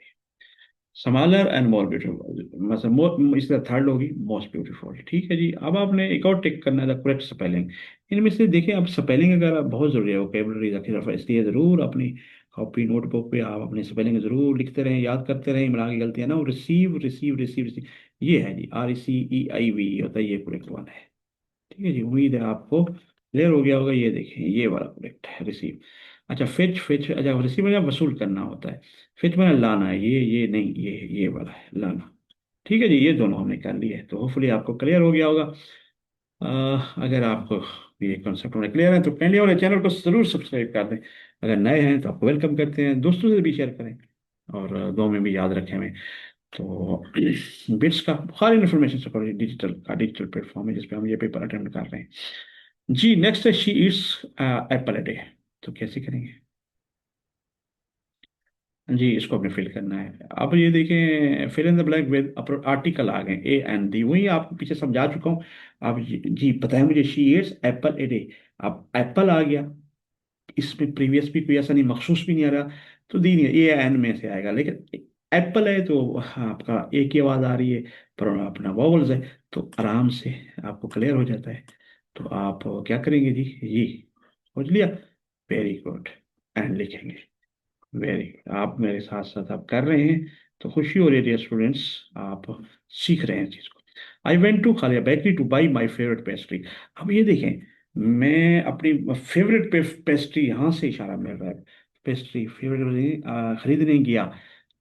स्मॉलर एंड मोर ब्यूटीफुल, मतलब मोर, इस तरह थर्ड होगी मोस्ट ब्यूटीफुल। ठीक है जी। अब आपने एक और टिक करना है, द करेक्ट स्पेलिंग। इनमें से देखिए, अब स्पेलिंग अगर बहुत जरूरी है वोकेबलरी रखी रफा, इसलिए जरूर अपनी कॉपी नोटबुक पे आप अपनी स्पेलिंग जरूर लिखते रहें, याद करते रहें, इमला की गलतियां ना हो। रिसीव रिसीव रिसीव रिसीव, ये है जी, RECEIV होता है, ये करेक्ट वन है। ठीक है जी, उम्मीद है आपको क्लियर हो गया होगा। ये देखें, ये वाला करेक्ट है, रिसीव। अच्छा, फिच फिच, अच्छा रिसीव में वसूल करना होता है, फिच में लाना है, ये नहीं, ये वाला है लाना। ठीक है जी, ये दोनों हमने कर लिए, तो होपफुली आपको क्लियर हो गया होगा। अगर आपको ये कॉन्सेप्ट होने क्लियर है तो कैंडी वाले चैनल को जरूर सब्सक्राइब कर दें। अगर नए हैं तो आपको वेलकम करते हैं, दोस्तों से भी शेयर करें, और दो में भी याद रखें हमें। तो बिट्स का बुखारी इन्फॉर्मेशन से डिजिटल प्लेटफॉर्म है जिसपे हम ये पेपर अटेम्प्ट कर रहे हैं। जी नेक्स्ट है, she Yeats Apple a day. तो कैसे करेंगे जी, इसको अपने फिल करना है। अब ये देखें, fill in the blank with article आ गए ए एंड दी, वही आपको पीछे समझा चुका हूँ। अब जी बताएं मुझे, she Yeats Apple a day. अब एप्पल आ गया, इसमें प्रीवियस भी कोई ऐसा नहीं, मखसूस भी नहीं आ रहा, तो दी नहीं, ए एन में से आएगा। लेकिन एप्पल है तो आपका ए की आवाज़ आ रही है, पर अपना वॉवल्स है, तो आराम से आपको क्लियर हो जाता है। तो आप क्या करेंगे जी, ये समझ लिया, वेरी गुड, एंड लिखेंगे। वेरी गुड, आप मेरे साथ साथ आप कर रहे हैं, तो खुशी हो रही है स्टूडेंट्स, आप सीख रहे हैं चीज़ को। आई वेंट टू खालिया bakery to buy my favourite pastry. अब ये देखें, मैं अपनी फेवरेट पेस्ट्री, यहाँ से इशारा मिल रहा है, पेस्ट्री फेवरेट खरीदने गया,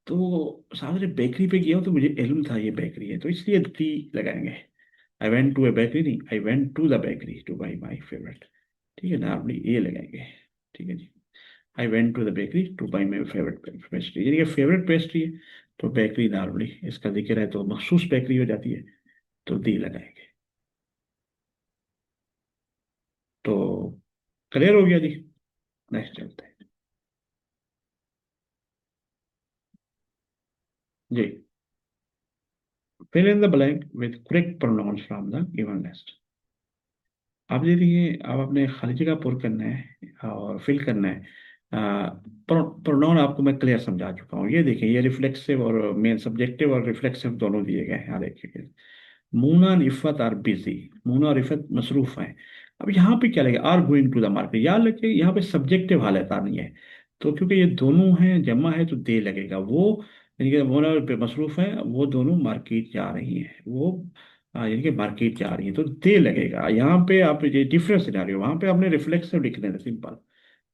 तो सामने बेकरी पे गया हूँ, तो मुझे इल्म था ये बेकरी है, तो इसलिए टी लगाएंगे। I went to a bakery नहीं, I went to the bakery to buy my favourite. ठीक है ना, अपनी ये लगाएंगे। ठीक है जी। I went to the bakery to buy my favourite pastry, यानी कि फेवरेट पेस्ट्री है, तो बेकरी नॉर्मली इसका जिक्र है तो मखसूस बेकरी हो जाती है, तो दी लगाएंगे। तो क्लियर हो गया जी। नेक्स्ट चलते हैं जी। Fill in the blank with correct pronouns from the given list. अब ये देखिए, अब आपने खाली जगह पुर करना है और फिल करना है। प्रोनाउन आपको मैं क्लियर समझा चुका हूँ। ये देखिए, ये रिफ्लेक्सिव और मेन सब्जेक्टिव और रिफ्लेक्सिव दोनों दिए गए हैं। यहाँ देखिए, मूना और इफ़त आर बिजी। मूना और इफ़त मसरूफ हैं। अब यहाँ पे क्या लगेगा, are going to the market. याद रखिए यहाँ पे सब्जेक्टिव हालत आनी है। तो क्योंकि ये दोनों हैं, जमा है, तो दे लगेगा। वो यानी कि मूना और मसरूफ हैं, वो दोनों मार्केट जा रही हैं। वो यानी कि मार्केट जा रही है, तो दे लगेगा। यहाँ पे आप ये डिफरेंस सिनारियो, वहाँ पे आपने रिफ्लेक्सिव लिख देना सिंपल।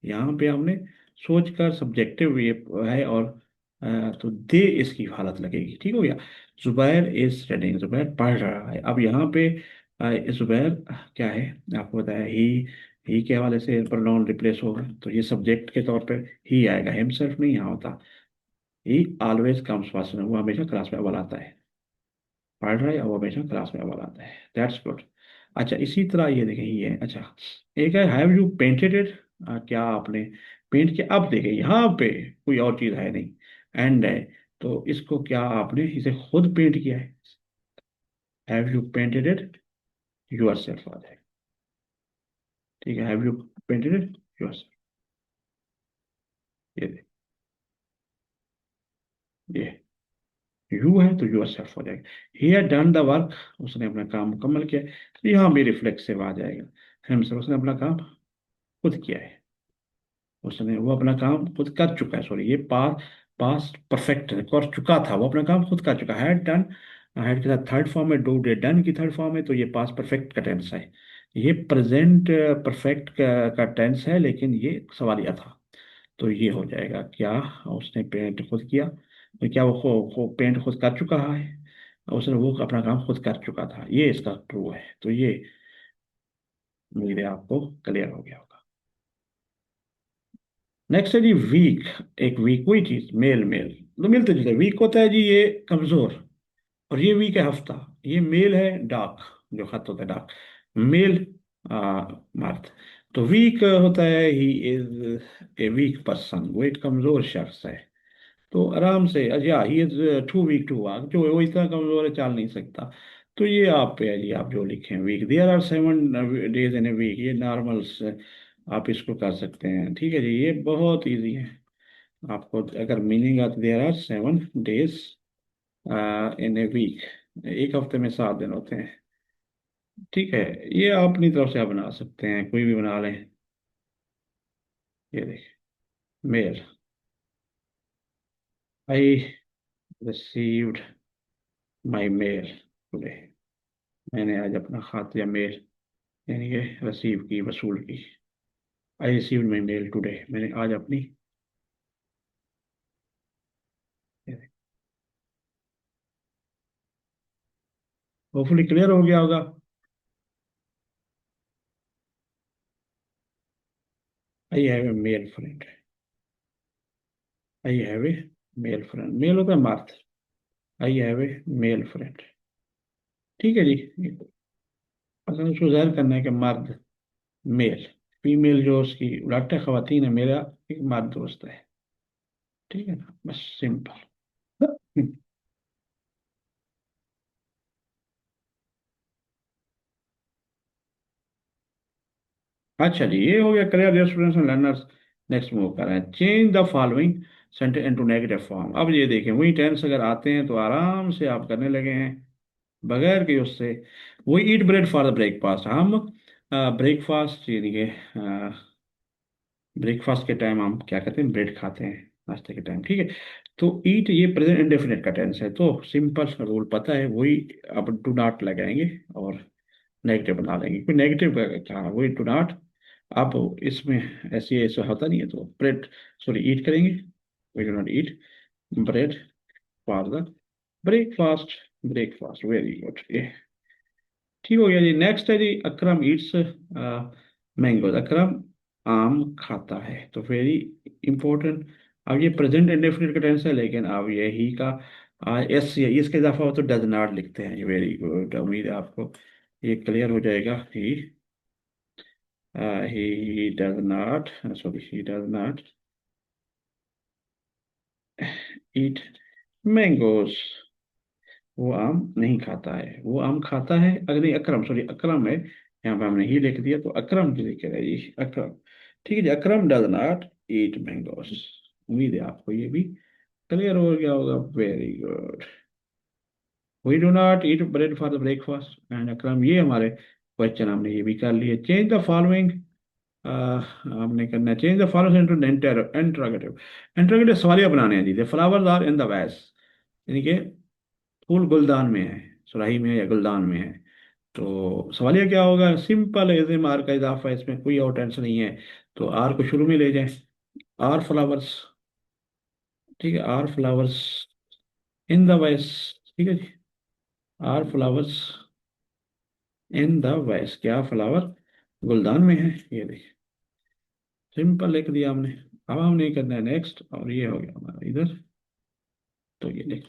यहाँ पे हमने सोच कर सब्जेक्टिव ये है, और तो दे इसकी हालत लगेगी। ठीक हो गया। जुबैर इज स्टडिंग, जुबैर पढ़ रहा है। अब यहाँ पे जुबैर क्या है, आपको बताया, ही के हवाले से प्रोनाउन रिप्लेस होगा, तो ये सब्जेक्ट के तौर पर ही आएगा, हिमसेल्फ नहीं यहाँ होता। ही ऑलवेज कम्स फर्स्ट, वो हमेशा क्लास में अव्वल आता है। पढ़ रहा है और वो हमेशा क्लास में अव्वल आता है। That's good. अच्छा, इसी तरह ये देखें, ये है। अच्छा, एक है, हैव यू पेंटेड इट, क्या आपने पेंट किया। अब देखें यहाँ पे कोई और चीज़ है नहीं, एंड है। तो इसको क्या आपने इसे खुद पेंट किया है। Have you painted it yourself आ जाएगा। ठीक है, have you painted it yourself. ये देख, ये यू है तो योर सेल्फ हो जाएगा। He had done the work, उसने अपना काम मुकम्मल किया है। तो यहाँ भी रिफ्लेक्सिव आ जाएगा। हिमसेल्फ, उसने अपना काम खुद किया है। उसने, वो अपना काम खुद कर चुका है। सॉरी, ये पास्ट परफेक्ट कर चुका था, वो अपना काम खुद कर चुका है। हैड डन, हैड के साथ थर्ड फॉर्म है, डू डिड, डन की थर्ड फॉर्म है, तो ये पास्ट परफेक्ट का टेंस है। ये प्रेजेंट परफेक्ट का टेंस है, लेकिन ये सवालिया था। तो ये हो जाएगा क्या, उसने पेंट खुद किया। तो क्या वो पेंट खुद कर चुका है, उसने वो अपना काम खुद कर चुका था। ये इसका ट्रू है। तो ये उम्मीद है आपको क्लियर हो गया होगा। नेक्स्ट है जी वीक। एक वीक कोई चीज, मेल, मेल तो मिलते जुलते। वीक होता है जी ये कमजोर, और ये वीक है हफ्ता। ये मेल है डाक, जो खत होता है डाक। मेल मर्द। तो वीक होता है, he is a weak person, वो एक कमजोर शख्स है। तो आराम से, या he is too weak to walk, जो वो इतना कमजोर है, चल नहीं सकता। तो ये आप पे है जी, आप जो लिखें week, there are 7 days in a week, ये नॉर्मल्स, आप इसको कर सकते हैं। ठीक है जी, ये बहुत इजी है। आपको अगर मीनिंग आती, there are 7 days in a week, एक हफ्ते में 7 दिन होते हैं। ठीक है, ये आप अपनी तरफ से आप बना सकते हैं, कोई भी बना लें। ये देखिए, mail, I received my mail today, मैंने आज अपना खात या मेल, यानी कि रिसीव की, वसूल की। I received my mail today, मैंने आज अपनी, होपफुली क्लियर हो गया होगा। I have a male friend, I have a male friend, male होता है मर्द। I have a male friend. ठीक है जी। अगर उसको जाहिर करना है कि मर्द, मेल, फीमेल जो उसकी डॉक्टर खवातीन है, मेरा एक मर्द दोस्त है। ठीक है ना, बस सिंपल। अच्छा जी, ये हो गया clear, students and learners. Next move कर रहे हैं, change the following sentence into negative form. अब ये देखें, वही टेंस अगर आते हैं तो आराम से आप करने लगे हैं, बगैर कि उससे। वही ईट ब्रेड फॉर द ब्रेकफास्ट, हम ब्रेकफास्ट यानी कि ब्रेकफास्ट के टाइम हम क्या करते हैं, ब्रेड खाते हैं नाश्ते के टाइम। ठीक है। तो ईट ये प्रेजेंट इंडेफिनिट का टेंस है, तो सिंपल रूल पता है, वही अब डू नॉट लगाएंगे और नेगेटिव बना लेंगे। कोई नेगेटिव का क्या, वही डू नॉट। अब इसमें ऐसी ऐसा होता नहीं है, तो ब्रेड, सॉरी, ईट करेंगे। We do not eat bread for the breakfast. Breakfast, very good, ये ठीक हो गया जी। नेक्स्ट है जी, अकरम ईट्स मैंगो। अकरम आम खाता है, तो वेरी इंपॉर्टेंट। अब ये प्रेजेंट इंडेफिनिट का टेंस है, लेकिन अब ये ही का एस, या इसका इजाफा हो तो डज नॉट लिखते हैं। वेरी गुड, उम्मीद है आपको ये क्लियर हो जाएगा। ही does not, sorry, he does not eat mangoes, वो आम नहीं खाता है। वो आम खाता है, अगर नहीं, अकरम, सॉरी, अकरम है। यहाँ पे हमने ही लिख दिया, तो अकरम की लिखेगा जी, अकरम। ठीक है जी, Akram does not eat mangoes. उम्मीद है आपको ये भी क्लियर हो गया होगा। Very good. We do not eat bread for the breakfast and Akram, ये हमारे क्वेश्चन हमने ये भी कर लिए। चेंज द फॉलोइंग, हमने करना है change the following into interrogative. Interrogative सवालिया बनाने हैं जी। The flowers are in the vase, यानी कि फूल गुलदान में है, सुराही में है या गुलदान में है। तो सवालिया क्या होगा? सिंपल एज आर का इजाफा है, इसमें कोई और टेंशन नहीं है। तो आर को शुरू में ले जाएं। आर फ्लावर्स, ठीक है, are flowers in the vase, ठीक है जी। Are flowers in the vase, क्या फ्लावर गुलदान में है, ये देखिए, सिंपल लिख दिया हमने। अब हमने करना है नेक्स्ट, और ये हो गया हमारा इधर। तो ये देख,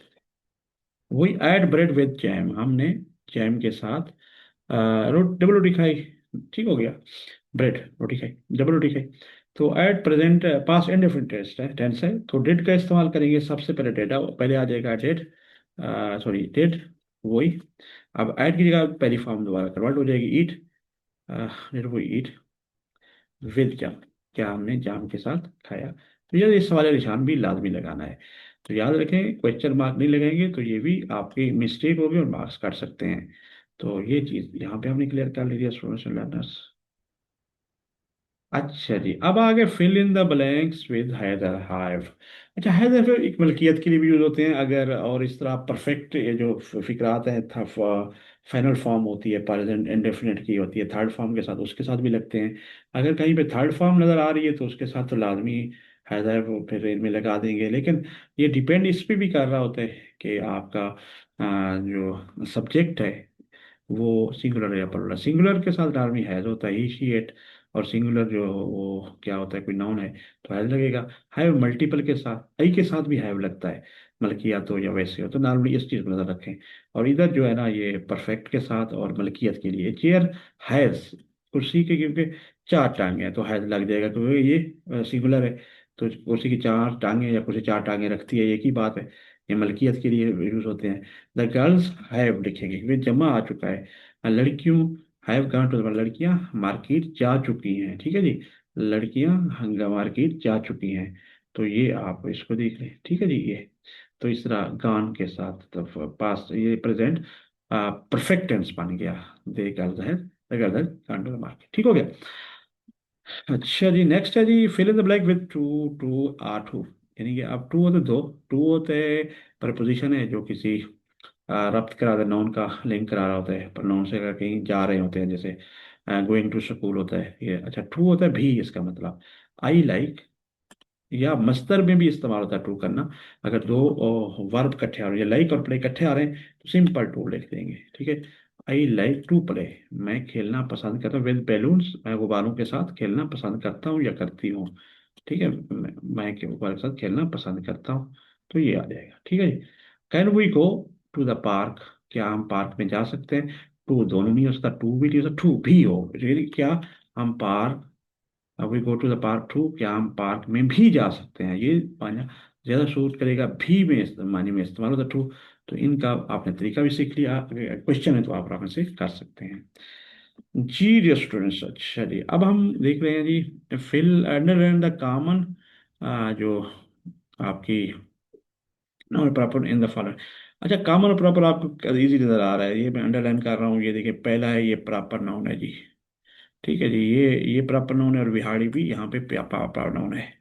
वही ऐड ब्रेड विद जैम, हमने जैम के साथ डबल रोटी खाई, ठीक हो गया। ब्रेड रोटी खाई, डबल रोटी खाई। तो ऐड प्रेजेंट पास्ट इंडेफिनिट टेस्ट है, टेंस है, तो डिड का इस्तेमाल करेंगे। सबसे पहले डेड, पहले आ जाएगा डेड, सॉरी डेड, वही। अब ऐड की जगह पहली फॉर्म दोबारा कन्वर्ट हो जाएगी, ईट, डेड वो ईट विद जाम, क्या हमने जाम के साथ खाया। तो ये इस वाले निशान भी लाजमी लगाना है। तो याद रखें, क्वेश्चन मार्क नहीं लगाएंगे तो ये भी आपकी मिस्टेक होगी और मार्क्स काट सकते हैं। तो ये चीज़ यहाँ पे हमने क्लियर कर ली है स्टूडेंट्स एंड लर्नर्स। अच्छा जी, अब आगे fill in the blanks with Haider हाइव। अच्छा, हैदर फिर एक मलकियत के लिए भी यूज होते हैं अगर, और इस तरह परफेक्ट ये जो फिक्रात है था, फाइनल फॉर्म होती है, प्रेजेंट इंडेफिनिट की होती है थर्ड फॉर्म के साथ, उसके साथ भी लगते हैं। अगर कहीं पे थर्ड फॉर्म नज़र आ रही है तो उसके साथ तो लाजमी हैदर वो फिर इनमें लगा देंगे। लेकिन ये डिपेंड इस पे भी कर रहा होता है कि आपका जो सब्जेक्ट है वो सिंगुलर या प्लुरल। सिंगुलर के साथ लाजमी हैज होता है, ही शी इट। और सिंगुलर जो वो क्या होता है, कोई नाउन है तो हैज लगेगा। हैव मल्टीपल के साथ, आई के साथ भी हैव लगता है, मलकियत हो या वैसे हो। तो नॉर्मली इस चीज़ को नजर रखें। और इधर जो है ना, ये परफेक्ट के साथ और मलकियत के लिए चेयर हैज, कुर्सी के क्योंकि चार टांगे हैं तो हैज लग जाएगा, क्योंकि ये सिंगुलर है। तो कुर्सी की चार टांगे या कुर्सी चार टांगे रखती है, एक ही बात है। ये मलकियत के लिए यूज होते हैं। द गर्ल्स हैव लिखेंगे क्योंकि जमा आ चुका है। लड़कियों, हैव गॉन टू, लड़कियां मार्केट जा चुकी हैं, ठीक है जी। लड़कियां हंगा मार्केट जा चुकी हैं। तो ये आप इसको देख लें, ठीक है जी। ये तो इस तरह गान के साथ तो पास्ट, ये प्रेजेंट परफेक्ट टेंस बन गया। दे गर्ल्स है, the girls gone to the market, ठीक हो गया। अच्छा जी, नेक्स्ट है जी, fill in the blank with to, two are too. यानी कि अब टू होते दो, टू होते प्रपोजिशन है जो किसी रब्त करा दे, नाउन का लिंक करा रहा होता है प्रोनाउन से, अगर कहीं जा रहे होते हैं, जैसे गोइंग टू स्कूल होता है ये। अच्छा, ट्रू होता है भी, इसका मतलब आई लाइक, या मस्तर में भी इस्तेमाल होता है ट्रू करना। अगर दो वर्ब इकट्ठे आ रहे हैं, लाइक और प्ले इकट्ठे आ रहे हैं, तो सिंपल ट्रू लिख देंगे, ठीक है। आई लाइक टू प्ले, मैं खेलना पसंद करता हूँ विद बैलून्स, मैं गुब्बारों के साथ खेलना पसंद करता हूँ या करती हूँ, ठीक है। मैं के गुब्बारों के साथ खेलना पसंद करता हूँ। तो ये आ जाएगा, ठीक है जी। Can we go to the park, क्या हम पार्क में जा सकते हैं? टू दोनों नहीं हो सकता, टू भी नहीं हो सकता, टू भी हो, really, क्या हम park, we go to the park too, क्या हम पार्क में भी जा सकते हैं? ये पाना ज्यादा सूट करेगा, भी में मानी में इस्तेमाल होता टू। तो इनका आपने तरीका भी सीख लिया, क्वेश्चन है तो आप आराम से कर सकते हैं जी। डियर स्टूडेंट्स, अच्छा जी, अब हम देख रहे हैं जी, फिल अंडर द कॉमन, जो आपकी non proper in the following. अच्छा, कॉमन और प्रॉपर आपको इजी नजर आ रहा है, ये मैं अंडरलाइन कर रहा हूँ। ये देखिए, पहला है ये प्रॉपर नाउन है जी, ठीक है जी। ये प्रॉपर नाउन है, और विहाड़ी भी यहाँ पे प्रॉपर नाउन है।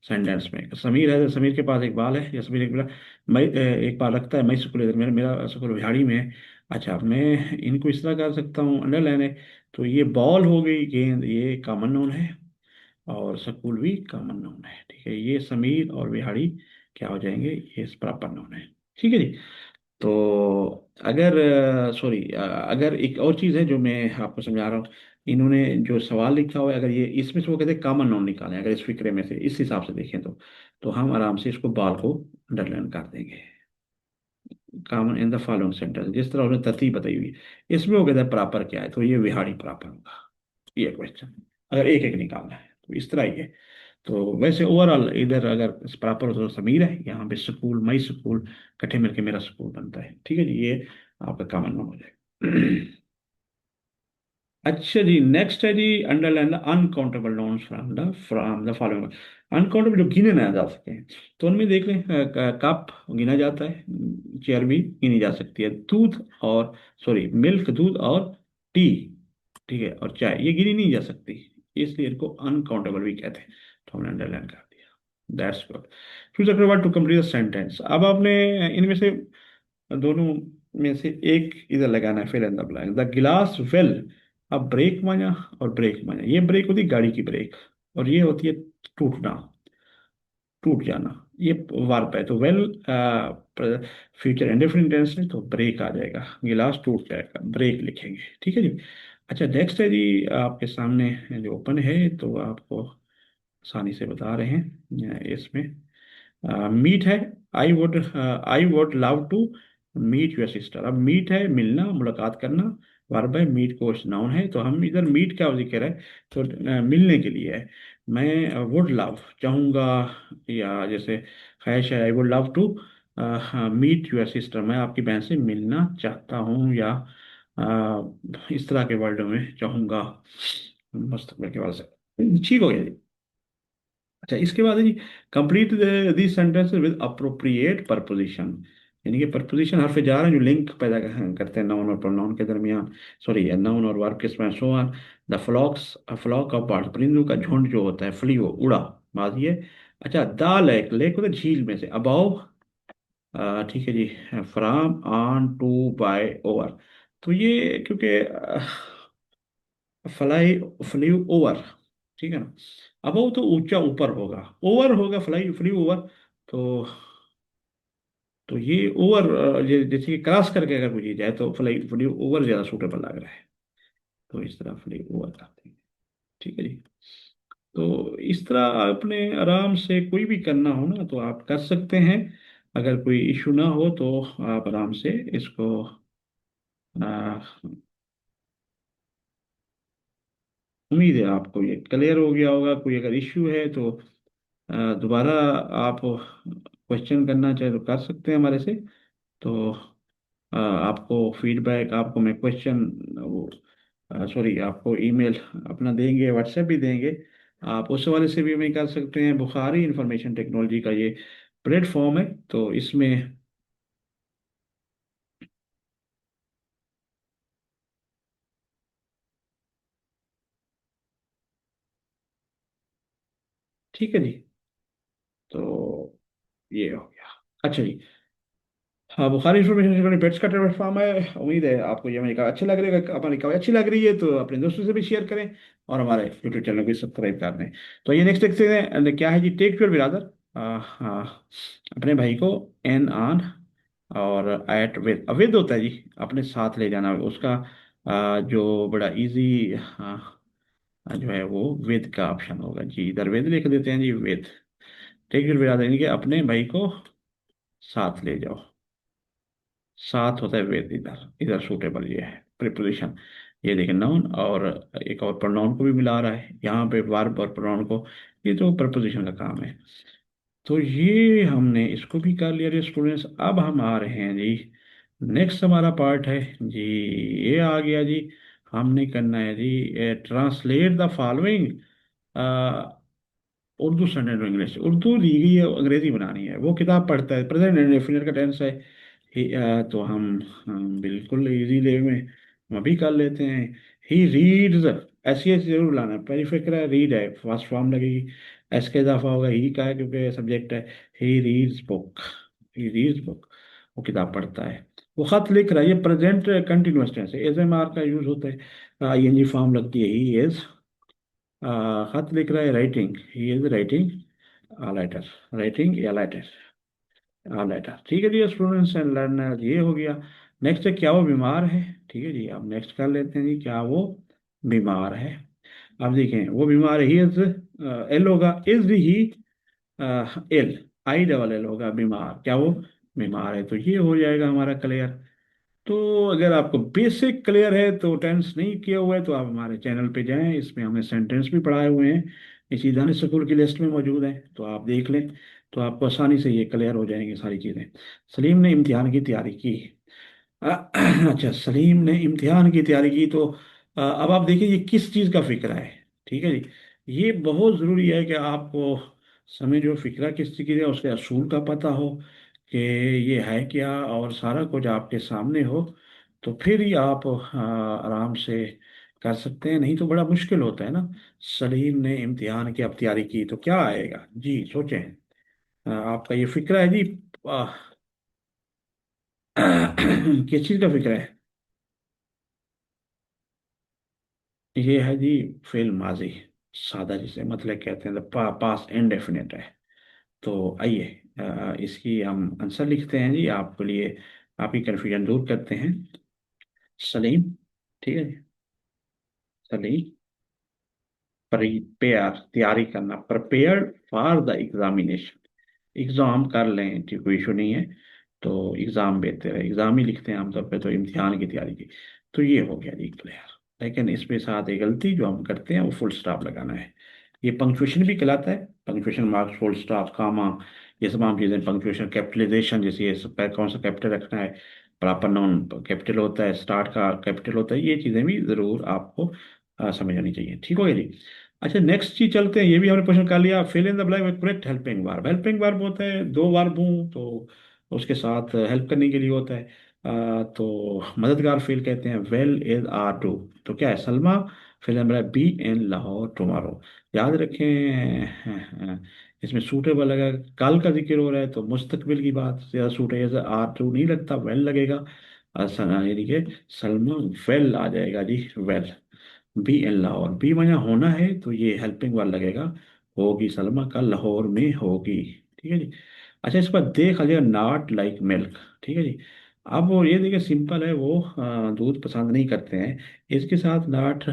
सेंटेंस में समीर है, समीर के पास एक बाल है, या समीर एक बार, मैं एक बार रखता है, मैं स्कूल, इधर मेरा मेरा स्कूल बिहाड़ी में है। अच्छा, मैं इनको इस तरह कर सकता हूँ, अंडरलाइन है। तो ये बॉल हो गई, गेंद, ये कॉमन नाउन है, और स्कूल भी कॉमन नाउन है, ठीक है। ये समीर और बिहाड़ी क्या हो जाएंगे, ये प्रॉपर नाउन है, ठीक है जी। तो अगर, सॉरी, अगर एक और चीज़ है जो मैं आपको समझा रहा हूँ, इन्होंने जो सवाल लिखा हुआ है, अगर ये इसमें से वो कहते हैं कॉमन नॉन निकालें, अगर इस फिक्रे में से इस हिसाब से देखें तो हम आराम से इसको बाल को अंडरलाइन कर देंगे। Common in the following sentence, जिस तरह उन्होंने तरतीब बताई हुई है, इसमें वो कहता है प्रॉपर क्या है, तो ये विहाड़ी प्रॉपर होगा, ये क्वेश्चन, अगर एक एक निकालना है तो इस तरह ही है। तो वैसे ओवरऑल इधर अगर प्रॉपर हो तो समीर है, यहाँ पे स्कूल, मई स्कूल, इकट्ठे मिलके मेरा स्कूल बनता है, ठीक है जी। ये आपका कॉमन नाउन हो जाएगा। अच्छा जी, नेक्स्ट है जी, underline the uncountable nouns from the following. Uncountable जो गिने ना जा सके, तो उनमें देख लें, कप गिना जाता है, चेयर भी गिनी जा सकती है, दूध और, सॉरी, मिल्क, दूध और टी, ठीक है, और चाय ये गिनी नहीं जा सकती, इसलिए इनको अनकाउंटेबल भी कहते हैं। तो हमने अंडरलाइन कर दिया, that's good. Choose the word to complete the sentence. अब आपने इनमें से दोनों में से एक इधर लगाना है, fill in the blank. The glass well. अब ब्रेक माना और ब्रेक माना, ये ब्रेक होती है गाड़ी की ब्रेक, और ये होती है टूटना, टूट जाना, ये वर्ब है। तो वेल फ्यूचर इंडेफिनिट टेंस है, तो ब्रेक आ जाएगा, गिलास टूट जाएगा, ब्रेक लिखेंगे, ठीक है जी। अच्छा, नेक्स्ट है जी, आपके सामने जो ओपन है, तो आपको आसानी से बता रहे हैं, इसमें मीट है। I would love to meet your sister. अब मीट है मिलना, मुलाकात करना, वर्ब है, मीट को नाउन है, तो हम इधर मीट का जिक्र है, तो मिलने के लिए है। मैं वुड लव चाहूँगा, या जैसे ख्वाहिश है, I would love to meet your sister, मैं आपकी बहन से मिलना चाहता हूँ, या इस तरह के वर्डों में चाहूँगा मुस्तकबिल के वाले से, ठीक हो गया जी। अच्छा, इसके बाद है जी, complete this sentence with appropriate preposition, यानी कि प्रपोजिशन हर्फ जार हैं जो लिंक पैदा करते हैं नाउन और प्रोनाउन के दरमियान, सॉरी, नाउन और वर्ब के इसमें, so on. The flocks, flock of birds, परिंदों का झुंड जो होता है, फ्ली, वो उड़ा, माजी है। अच्छा, द लेक, लेक होता है झील में से, अबाउ, ठीक है जी, from, on, to, by, over, तो ये क्योंकि फ्लाई, फ्ली ओवर, ठीक है ना। अब वो तो ऊंचा ऊपर होगा, ओवर होगा, फ्लाई, फ्ली ओवर, तो ये ओवर, जैसे कि क्रॉस करके अगर पूछी जाए, तो फ्लाई, फ्ली ओवर ज्यादा सूटेबल लग रहा है, तो इस तरह फ्ली ओवर करते हैं, ठीक है जी। तो इस तरह आपने आराम से कोई भी करना हो ना, तो आप कर सकते हैं, अगर कोई इशू ना हो तो आप आराम से इसको, उम्मीद है आपको ये क्लियर हो गया होगा। कोई अगर इश्यू है तो दोबारा आप क्वेश्चन करना चाहे तो कर सकते हैं हमारे से। तो आपको फीडबैक, आपको मैं क्वेश्चन, वो, सॉरी, आपको ईमेल अपना देंगे, व्हाट्सएप भी देंगे, आप उस वाले से भी हमें कर सकते हैं। बुखारी इंफॉर्मेशन टेक्नोलॉजी का ये प्लेटफॉर्म है, तो इसमें, ठीक है जी। तो ये हो गया। अच्छा जी, हाँ, बुखारी इंफॉर्मेशन पेट्स का प्लेटफॉर्म है। उम्मीद है आपको ये मेरी कहा अच्छी लग रही है, हमारी कहा अच्छी लग रही है, तो अपने दोस्तों से भी शेयर करें, और हमारे यूट्यूब चैनल को सब्सक्राइब कर दें। तो ये नेक्स्ट देखते हैं, क्या है जी, टेक योर ब्रदर, हाँ, अपने भाई को एन ऑन, और एट विद, विद होता है जी, अपने साथ ले जाना, उसका जो बड़ा इजी जो है वो विद का ऑप्शन होगा जी, इधर विद लिख देते हैं जी, विद। टेक योर ब्रदर यानी कि अपने भाई को साथ ले जाओ, साथ होता है वेद, इधर इधर सूटेबल ये है प्रिपोजिशन। ये देखिए नाउन, और एक और प्रोनाउन को भी मिला रहा है यहाँ पे, वर्ब और प्रोनाउन को, ये तो प्रपोजिशन का काम है। तो ये हमने इसको भी कर लिया जी स्टूडेंट्स। अब हम आ रहे हैं जी, नेक्स्ट हमारा पार्ट है जी, ये आ गया जी, हमने करना है जी, translate the following, Urdu standard English, Urdu दी गई है, अंग्रेजी बनानी है, वो किताब पढ़ता है, प्रेजेंट इंडेफिनिट का टेंस है। तो हम बिल्कुल इजी वे में हम अभी कर लेते हैं। ही रीड्स, ऐसी ऐसी जरूर लाना है, पहली फिक्र है, रीड है, फर्स्ट फॉर्म लगेगी, एस का इजाफा होगा, ही का है क्योंकि सब्जेक्ट है। He reads book, he reads book, वो किताब पढ़ता है। वो खत लिख रहा है, ये प्रेजेंट कंटिन्यूअस टेंस है, एज एम आर का यूज होता है, आई एन जी फॉर्म लगती है, ही इज, खत लिख रहा है, writing, he is writing a letter, writing a letter, a letter, ठीक है जी। स्टूडेंट्स एंड लर्नर ये हो गया। नेक्स्ट है, क्या वो बीमार है, ठीक है जी, अब नेक्स्ट कर लेते हैं जी, क्या वो बीमार है। अब देखें, वो बीमार है, ही इज, एल होगा, is he L, I double L होगा, बीमार, क्या वो बीमार है, तो ये हो जाएगा हमारा क्लियर। तो अगर आपको बेसिक क्लियर है, तो टेंस नहीं किया हुआ है, तो आप हमारे चैनल पे जाएं, इसमें हमने सेंटेंस भी पढ़ाए हुए हैं, इसी दानिश स्कूल की लिस्ट में मौजूद है, तो आप देख लें, तो आपको आसानी से ये क्लियर हो जाएंगी सारी चीज़ें। सलीम ने इम्तिहान की तैयारी की। अच्छा, सलीम ने इम्तिहान की तैयारी की, तो अब आप देखिए ये किस चीज़ का फिक्रा है। ठीक है जी। ये बहुत ज़रूरी है कि आपको समय जो फिक्रा किस चीज़ की है उसके असूल का पता हो कि ये है क्या, और सारा कुछ आपके सामने हो, तो फिर ही आप आराम से कर सकते हैं। नहीं तो बड़ा मुश्किल होता है ना। सलीम ने इम्तिहान की अब तैयारी की तो क्या आएगा जी, सोचें। आपका ये फिक्रा है जी। आ, किस चीज़ का फिक्रा है? ये है जी फेल माजी, सादा जिसे मतलब कहते हैं, पास इंडेफिनिट है। तो आइए इसकी हम आंसर लिखते हैं जी आपके लिए, आपकी कन्फ्यूजन दूर करते हैं। सलीम, ठीक है जी। सलीम, प्रिपेयर, तैयारी करना, prepare for the examination. Exam कर लें ठीक, कोई इशू नहीं है। तो एग्जाम बेहतर है, एग्जाम ही लिखते हैं आमतौर पे, तो इम्तिहान की तैयारी की। तो ये हो गया जी क्लियर। लेकिन इसमें साथ एक गलती जो हम करते हैं वो फुल स्टॉप लगाना है। ये पंक्चुएशन भी कहलाता है, पंक्चुएशन मार्क्स, फुल स्टॉप, कामा, ये तमाम चीज़ें पंक्चुएशन, कैपिटलाइजेशन, जैसे ये कौन सा कैपिटल रखना है, प्रॉपर नाउन कैपिटल होता है, स्टार्ट का कैपिटल होता है, ये चीज़ें भी ज़रूर आपको समझ आनी चाहिए। ठीक हो गया जी। अच्छा नेक्स्ट चीज चलते हैं, ये भी हमने क्वेश्चन कर लिया, fill in the blank with correct helping verb. Helping verb होता है दो वर्ब हूँ तो उसके साथ हेल्प करने के लिए होता है। तो मददगार फेल कहते हैं, वेल इज आर टू। तो क्या है, Salma fill in blank be in Lahore tomorrow. याद रखें इसमें सूटेबल अगर कल का जिक्र हो रहा है तो मुस्तकबिल की बात ज्यादा सूट है, जैसे आर टू नहीं लगता, वेल लगेगा। यानी कि सलमा वेल आ जाएगा जी, well. Be in Lahore, be माने होना है, तो ये हेल्पिंग वाला लगेगा, होगी सलमा का लाहौर में होगी। ठीक है जी। अच्छा इस पर देख लीजिए, नॉट लाइक मिल्क। ठीक है जी। अब वो ये देखिए सिंपल है, वो दूध पसंद नहीं करते हैं। इसके साथ नॉट,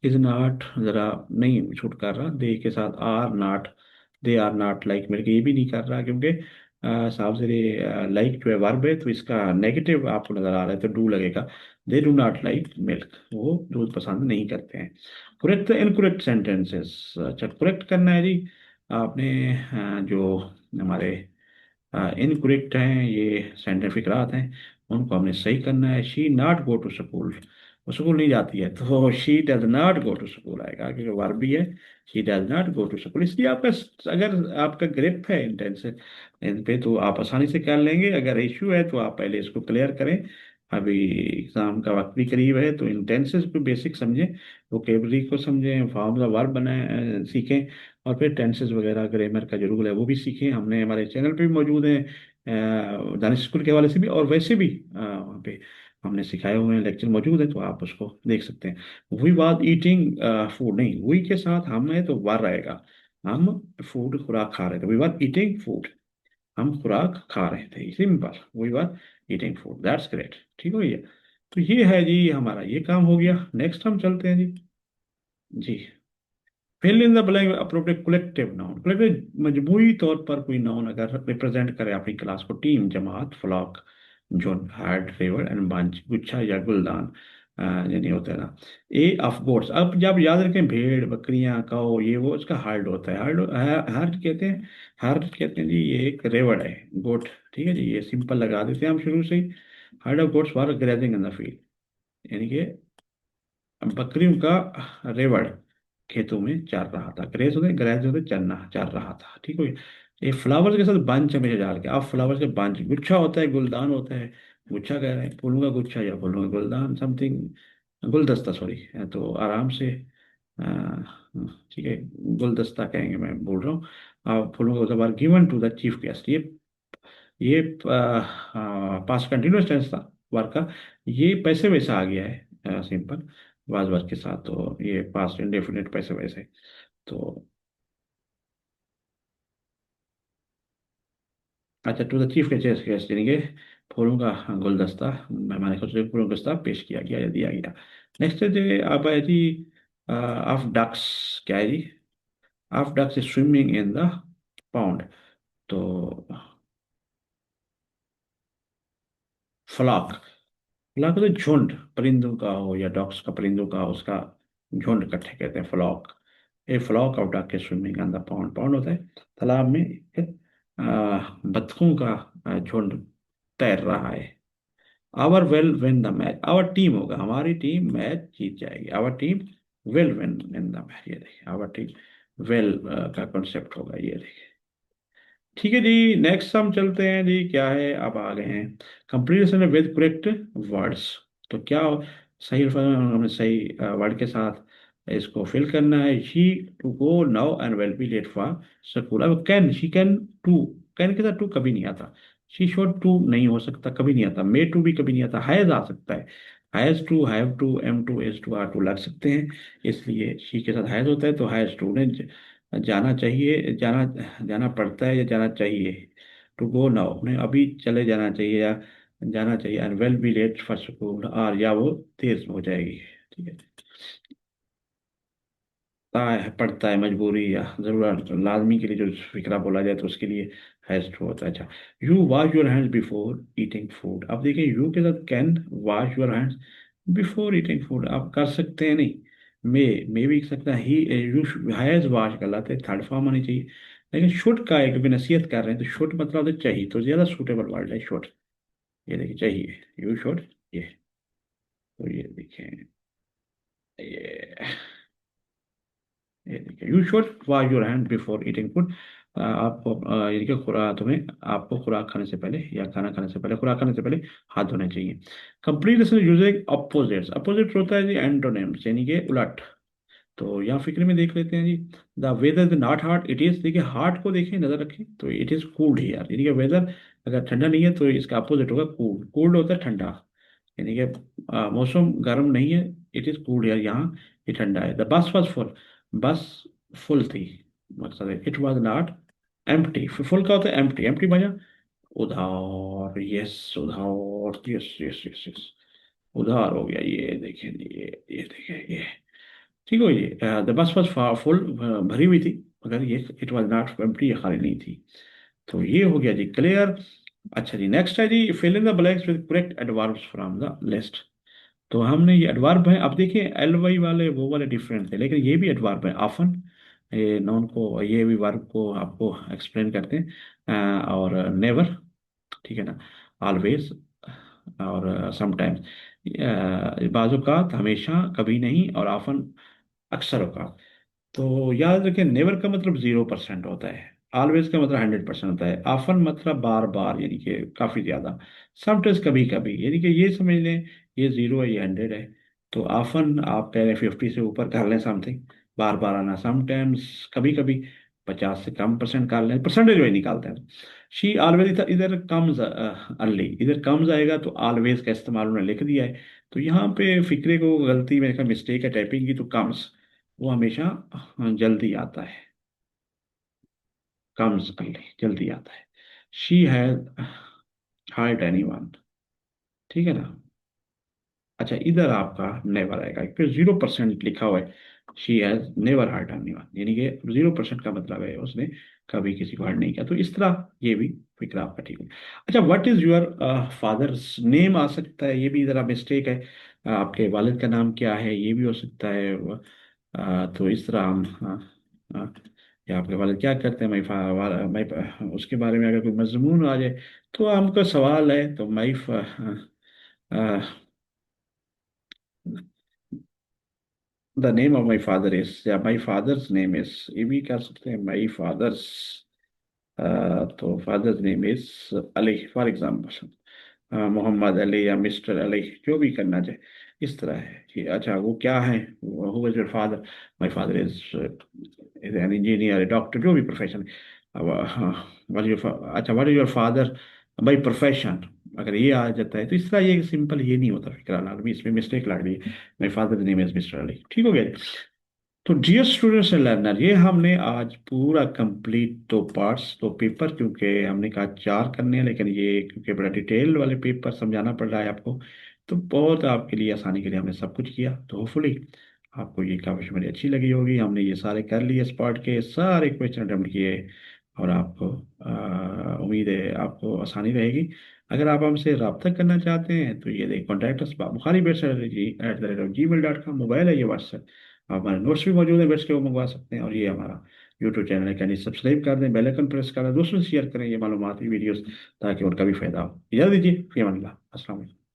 इज नॉट जरा नहीं छूट कर रहा, दे के साथ are not, they are not like milk, ये भी नहीं कर रहा क्योंकि साहब से लाइक जो है वर्ब है, तो इसका नेगेटिव आपको नजर आ रहा है, तो डू लगेगा। They do not like milk, वो दूध पसंद नहीं करते हैं। करेक्ट इनकरेक्ट सेंटेंसेस, अच्छा करेक्ट करना है जी आपने। जो हमारे इनकरेक्ट हैं ये साइंटिफिक रात हैं, उनको हमने सही करना है। She not go to school, वो स्कूल नहीं जाती है, तो she does not go to school आएगा क्योंकि वर्ब भी है। She does not go to school, इसलिए आपका अगर आपका ग्रिप है इंटेंस इन पे तो आप आसानी से कर लेंगे। अगर इश्यू है तो आप पहले इसको क्लियर करें। अभी एग्जाम का वक्त भी करीब है, तो इंटेंसेस को बेसिक समझें, वोकेबलरी को समझें, फार्मूला वर्ब बनाए सीखें, और फिर टेंसेस वगैरह ग्रामर का जो रूल है वो भी सीखें। हमने हमारे चैनल पे भी मौजूद हैं, दानिश स्कूल के हवाले से भी, और वैसे भी वहाँ पे हमने सिखाए हुए हैं, लेक्चर मौजूद है, तो आप उसको देख सकते हैं। वी वाज ईटिंग फूड, नहीं वी के साथ हम है तो वार रहेगा, हम फूड खुराक खा रहे थे, वी वाज ईटिंग फूड, हम खुराक खा रहे थे, simple, we was eating food, that's great. ठीक हो गया। तो ये है जी हमारा ये काम हो गया। नेक्स्ट हम चलते हैं जी। जी, fill in the blank appropriate collective noun. Collective मजमूई तौर पर कोई नाउन अगर रिप्रेजेंट करे अपनी क्लास को, टीम, जमात, फ्लॉक, झुंड, हर्ड, फेवर एंड बंच, गुच्छा या गुलदान, यानी होता है ना। ए ऑफ गोट्स, अब जब याद रखें भेड़, बकरियां, काऊ, ये वो, इसका हर्ड होता है, हर्ड, हर्ड कहते हैं, हर्ड कहते हैं जी, ये एक रेवड़ है, गोट। ठीक है जी, ये सिंपल लगा देते हैं हम शुरू से ही। Herd of goats were grazing in the field, यानी कि बकरियों का रेवड़ खेतों में चर रहा था। ग्रेज होते ग्रेज होते चरना, चर रहा था। ठीक है। ये फ्लावर्स के साथ बंच हमेशा डाल के, अब फ्लावर्स के बंच, गुच्छा होता है, गुलदान होता है, गुच्छा कह रहे हैं, फूलों का गुच्छा या फूलों का गुलदान, समथिंग, गुलदस्ता सॉरी। तो आराम से अ, ठीक है, गुलदस्ता कहेंगे, मैं बोल रहा हूँ। फूलों का बार given to the chief guest, ये पास्ट कंटिन्यूस टेंस था वर्क का, ये पैसे वैसा आ गया है सिंपल, वाज वर्क के साथ, तो ये पास्ट इंडेफिनिट पैसे वैसे। तो अच्छा, टू द चीफ गेस्ट यानी कि फूलों का गुलदस्ता, मेहमान को फूलों का गुलदस्ता पेश किया गया या दिया गया। नेक्स्ट है जी, आप है जी ऑफ डक्स, क्या है जी, of ducks swimming in the pond. तो फ्लॉक, फ्लॉक तो झुंड परिंदों का हो या डॉग्स का, परिंदों का उसका झुंड इकट्ठे कहते हैं flock. A flock of duck swimming on the pond, pond होता है तालाब में, बतखों का झुंड तैर रहा है। Our will win the match, our team होगा, हमारी टीम मैच जीत जाएगी, our team will win in the match, ये देखिए आवर टीम विल का कॉन्सेप्ट होगा, ये देखिए। ठीक है जी, नेक्स्ट हम चलते हैं जी, क्या है, अब आ गए हैं कंप्लीशन विद करेक्ट वर्ड्स। तो क्या सही हमें सही वर्ड के साथ इसको फिल करना है। She to go now and will be late for school. अब can, she can to, can के साथ टू कभी नहीं आता। शी शुड टू नहीं हो सकता, कभी नहीं आता। मे टू भी कभी नहीं आता। हैज आ सकता है, has to, have to, am to, is to, are to लग सकते हैं, इसलिए शी के साथ हैज होता है, तो हैज टू ने जाना चाहिए, जाना, जाना पड़ता है या जाना चाहिए। टू गो नाउ उन्हें अभी चले जाना चाहिए या जाना चाहिए। And we'll be late for school, और या वो देर हो जाएगी। ठीक है, है पड़ता है, मजबूरी या जरूरत, लाजमी के लिए जो फिक्रा बोला जाए तो उसके लिए हैज टू होता है। अच्छा, you wash your hands before eating food. अब देखिए यू के साथ can, wash your hands before eating food आप कर सकते हैं नहीं। मे भी कर सकता है, ही, यू हैज वॉश गलत है, थर्ड फॉर्म होनी चाहिए। लेकिन शुड का एक भी नसीहत कर रहे हैं तो शुड मतलब होता है चाहिए, तो ज्यादा सूटेबल वर्ड है शुड। ये देखिए चाहिए, यू शुड, ये, तो ये देखिए, ये ये देखिए, you should wash your hand before eating food. आपको यानी कि खुराक, तुम्हें आपको खुराक खाने से पहले या खाना खाने से पहले, खुराक खाने से पहले हाथ धोने चाहिए। कंप्लीट यूजिंग अपोजिट्स, अपोजिट होता है जी एंटोनिम्स, यानी कि उलट। तो यहाँ फिक्र में देख लेते हैं जी। The weather is not hot, it is, देखिए हार्ट को देखें, नजर रखें, तो इट इज कूल्ड यार, यानी कि वेदर अगर ठंडा नहीं है तो इसका अपोजिट होगा कूल्ड। कूल्ड होता है ठंडा, यानी कि मौसम गर्म नहीं है, इट इज कूल्ड यार, यहाँ ये ठंडा है। द बस वॉज फुल, बस फुल थी, मकसद है। It was not empty, full का होता है एम्प्टी, एम्प्टी भजा उधार, यस उधार, यस यस यस यस, उधार हो गया, ये देखें, ये देखें, ये ठीक हो, ये द बस वॉज फुल, भरी हुई थी, मगर ये इट वॉज नॉट एम्प्टी, ये खाली नहीं थी। तो ये हो गया जी क्लियर। अच्छा जी, नेक्स्ट है जी, fill in the blanks with correct adverbs from the list. तो हमने ये एडवर्ब है, अब देखिए एल वाई वाले वो वाले डिफरेंट थे, लेकिन ये भी एडवर्ब है ऑफन, ये नॉन को, ये भी वर्ब को आपको एक्सप्लेन करते हैं। और नेवर, ठीक है ना, ऑलवेज, और समटाइम्स, बाज़ हमेशा, कभी नहीं, और ऑफन अक्सर औकात। तो याद रखें, नेवर का मतलब 0% होता है, ऑलवेज का मतलब 100% होता है, ऑफन मतलब बार बार, यानी कि काफी ज्यादा, समटाइम्स कभी कभी, यानी कि ये समझ लें ये 0 है, ये 100 है। तो ऑफन आप कह रहे हैं 50 से ऊपर कर लें समथिंग, बार बार आना, समटाइम्स कभी कभी 50 से कम परसेंट कर लें, परसेंटेज वही निकालते हैं। शी ऑलवेज, इधर इधर कम्स अर्ली, इधर कम्स आएगा तो ऑलवेज का इस्तेमाल उन्होंने लिख दिया है। तो यहाँ पे फिक्रे को गलती, मेरे ख्याल मिस्टेक है टाइपिंग की, तो कम्स वो हमेशा जल्दी आता है, कम्स अर्ली, जल्दी आता है। She has heart any one, ठीक है ना। अच्छा, इधर आपका नेवर आएगा, फिर 0% लिखा हुआ है, she has never heart any one, यानी कि 0% का मतलब है उसने कभी किसी को हर्ट नहीं किया। तो इस तरह ये भी फिक्र आपका ठीक है। अच्छा, what is your father's name आ सकता है, ये भी जरा मिस्टेक है। आपके वालिद का नाम क्या है, ये भी हो सकता है। तो इस तरह हम, या आपके वालिद क्या करते हैं, माई, उसके बारे में अगर कोई मजमून आ जाए, तो हमको सवाल है, तो my, the name of my father is, या माई फादर्स नेम इज, ये भी कर सकते हैं, माई फादर्स, तो father's name is Ali for example, Mohammad Ali या मिस्टर अली, जो भी करना चाहे, इस तरह है कि अच्छा वो क्या है, who is your father, my father is an engineer, doctor, जो भी प्रोफेशन है। अब व्हाट इज योर, अच्छा what is your father by profession, अगर ये आ जाता है तो इस तरह, ये सिंपल ये नहीं होता फिक्र आलमी, इसमें मिस्टेक लग रही है। My father name is mister Ali, ठीक हो गया। तो डियर स्टूडेंट्स एंड लर्नर, ये हमने आज पूरा कंप्लीट दो पार्ट्स, दो पेपर, क्योंकि हमने कहा चार करने हैं, लेकिन ये क्योंकि बड़ा डिटेल वाले पेपर समझाना पड़ रहा है आपको, तो बहुत आपके लिए आसानी के लिए हमने सब कुछ किया। तो होपफुली आपको ये काफी मेरी अच्छी लगी होगी। हमने ये सारे कर लिए, इस पार्ट के सारे क्वेश्चन अटेम्प्ट किए, और आपको उम्मीद है आपको आसानी रहेगी। अगर आप हमसे रब्ता करना चाहते हैं तो ये देख, कॉन्टैक्ट अस बुखारी बेट्स @gmail.com, मोबाइल है ये, व्हाट्सएप, हमारे नोट्स भी मौजूद है, बेट्स के वो मंगवा सकते हैं। और ये हमारा यूट्यूब चैनल है, कैंडी सब्सक्राइब कर दें, बेल आइकन प्रेस कर दें, दोस्तों से शेयर करें ये मालूमाती वीडियोस, ताकि उनका भी फायदा हो। इजाज़त दीजिए, फी अमान अल्लाह, अस्सलाम वालेकुम।